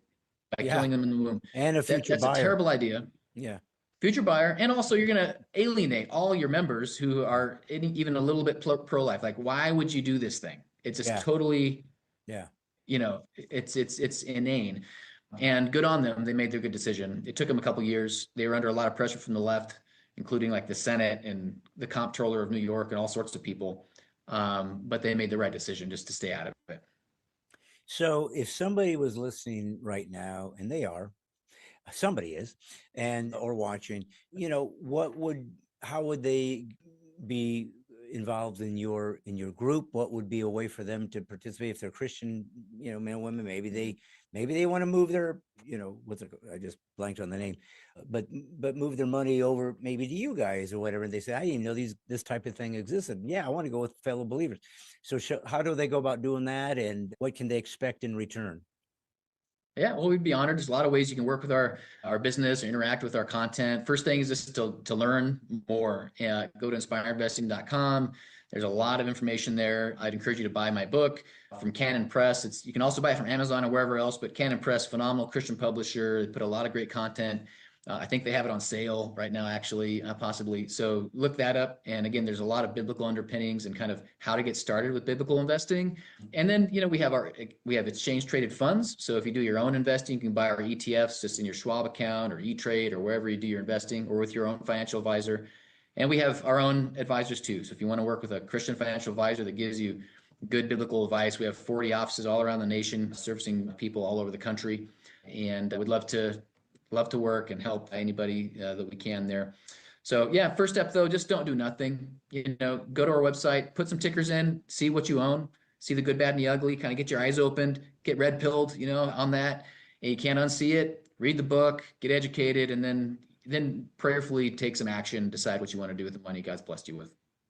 by killing them in the womb. And a future buyer. That's a terrible idea. Yeah. Future buyer. And also you're going to alienate all your members who are even a little bit pro-life. Like, why would you do this thing? It's just totally, it's inane. And good on them. They made their good decision. It took them a couple of years. They were under a lot of pressure from the left, including like the Senate and the comptroller of New York and all sorts of people. But they made the right decision just to stay out of it. So if somebody was listening right now, and they are, somebody is, and or watching, how would they be involved in your group? What would be a way for them to participate if they're Christian, men and women? Maybe they want to move their, I just blanked on the name, but move their money over maybe to you guys or whatever. And they say, I didn't know this type of thing existed. Yeah, I want to go with fellow believers. So how do they go about doing that, and what can they expect in return? Yeah, well, we'd be honored. There's a lot of ways you can work with our business or interact with our content. First thing is just to learn more. Go to inspireinvesting.com. There's a lot of information there. I'd encourage you to buy my book from Canon Press. You can also buy it from Amazon or wherever else, but Canon Press, phenomenal Christian publisher. They put a lot of great content. I think they have it on sale right now, actually, possibly. So look that up. And again, there's a lot of biblical underpinnings and kind of how to get started with biblical investing. And then, we have exchange traded funds. So if you do your own investing, you can buy our ETFs just in your Schwab account or E-Trade or wherever you do your investing, or with your own financial advisor. And we have our own advisors too. So if you want to work with a Christian financial advisor that gives you good biblical advice, we have 40 offices all around the nation, servicing people all over the country. And I would love to work and help anybody that we can there. So yeah, first step though, just don't do nothing. Go to our website, put some tickers in, see what you own, see the good, bad, and the ugly, kind of get your eyes opened, get red pilled, on that. And you can't unsee it, read the book, get educated, and then prayerfully take some action, decide what you want to do with the money God's blessed you with.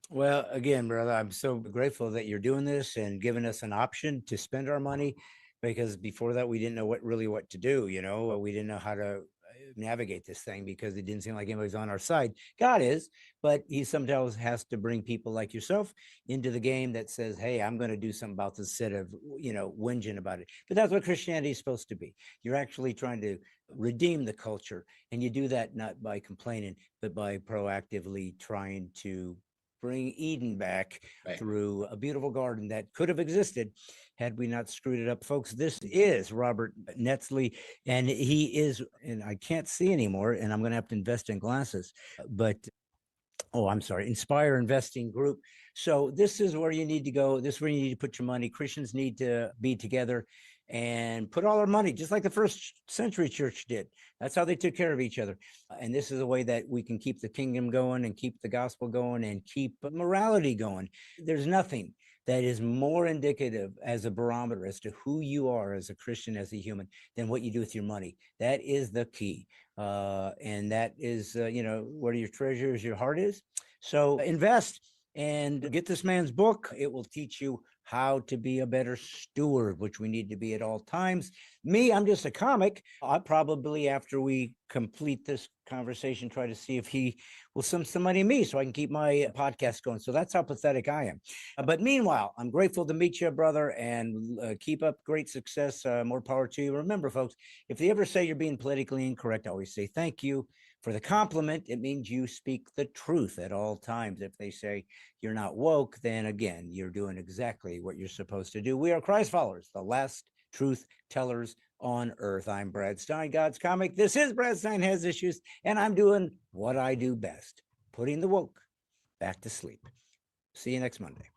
Well, again, brother, I'm so grateful that you're doing this and giving us an option to spend our money, because before that, we didn't know what to do. We didn't know how to navigate this thing because it didn't seem like anybody's on our side. God is, but he sometimes has to bring people like yourself into the game that says, hey, I'm going to do something about this instead of, whinging about it. But that's what Christianity is supposed to be. You're actually trying to redeem the culture. And you do that not by complaining, but by proactively trying to bring Eden back through a beautiful garden that could have existed had we not screwed it up. Folks, this is Robert Netzly, and he is, and I can't see anymore, and I'm going to have to invest in glasses, but Inspire Investing Group. So this is where you need to go. This is where you need to put your money. Christians need to be together and put all our money, just like the first century church did. That's how they took care of each other. And this is a way that we can keep the kingdom going and keep the gospel going and keep morality going. There's nothing that is more indicative as a barometer as to who you are as a Christian, as a human, than what you do with your money. That is the key. And that is, where your treasure is, your heart is. So invest and get this man's book. It will teach you how to be a better steward, which we need to be at all times. Me, I'm just a comic. I'll probably, after we complete this conversation, try to see if he will send somebody to me so I can keep my podcast going. So that's how pathetic I am. But meanwhile, I'm grateful to meet you, brother, and keep up great success. More power to you. Remember, folks, if they ever say you're being politically incorrect, I always say thank you. For the compliment, it means you speak the truth at all times. If they say you're not woke, then again, you're doing exactly what you're supposed to do. We are Christ followers, the last truth tellers on earth. I'm Brad Stein, God's comic. This is Brad Stein Has Issues, and I'm doing what I do best, putting the woke back to sleep. See you next Monday.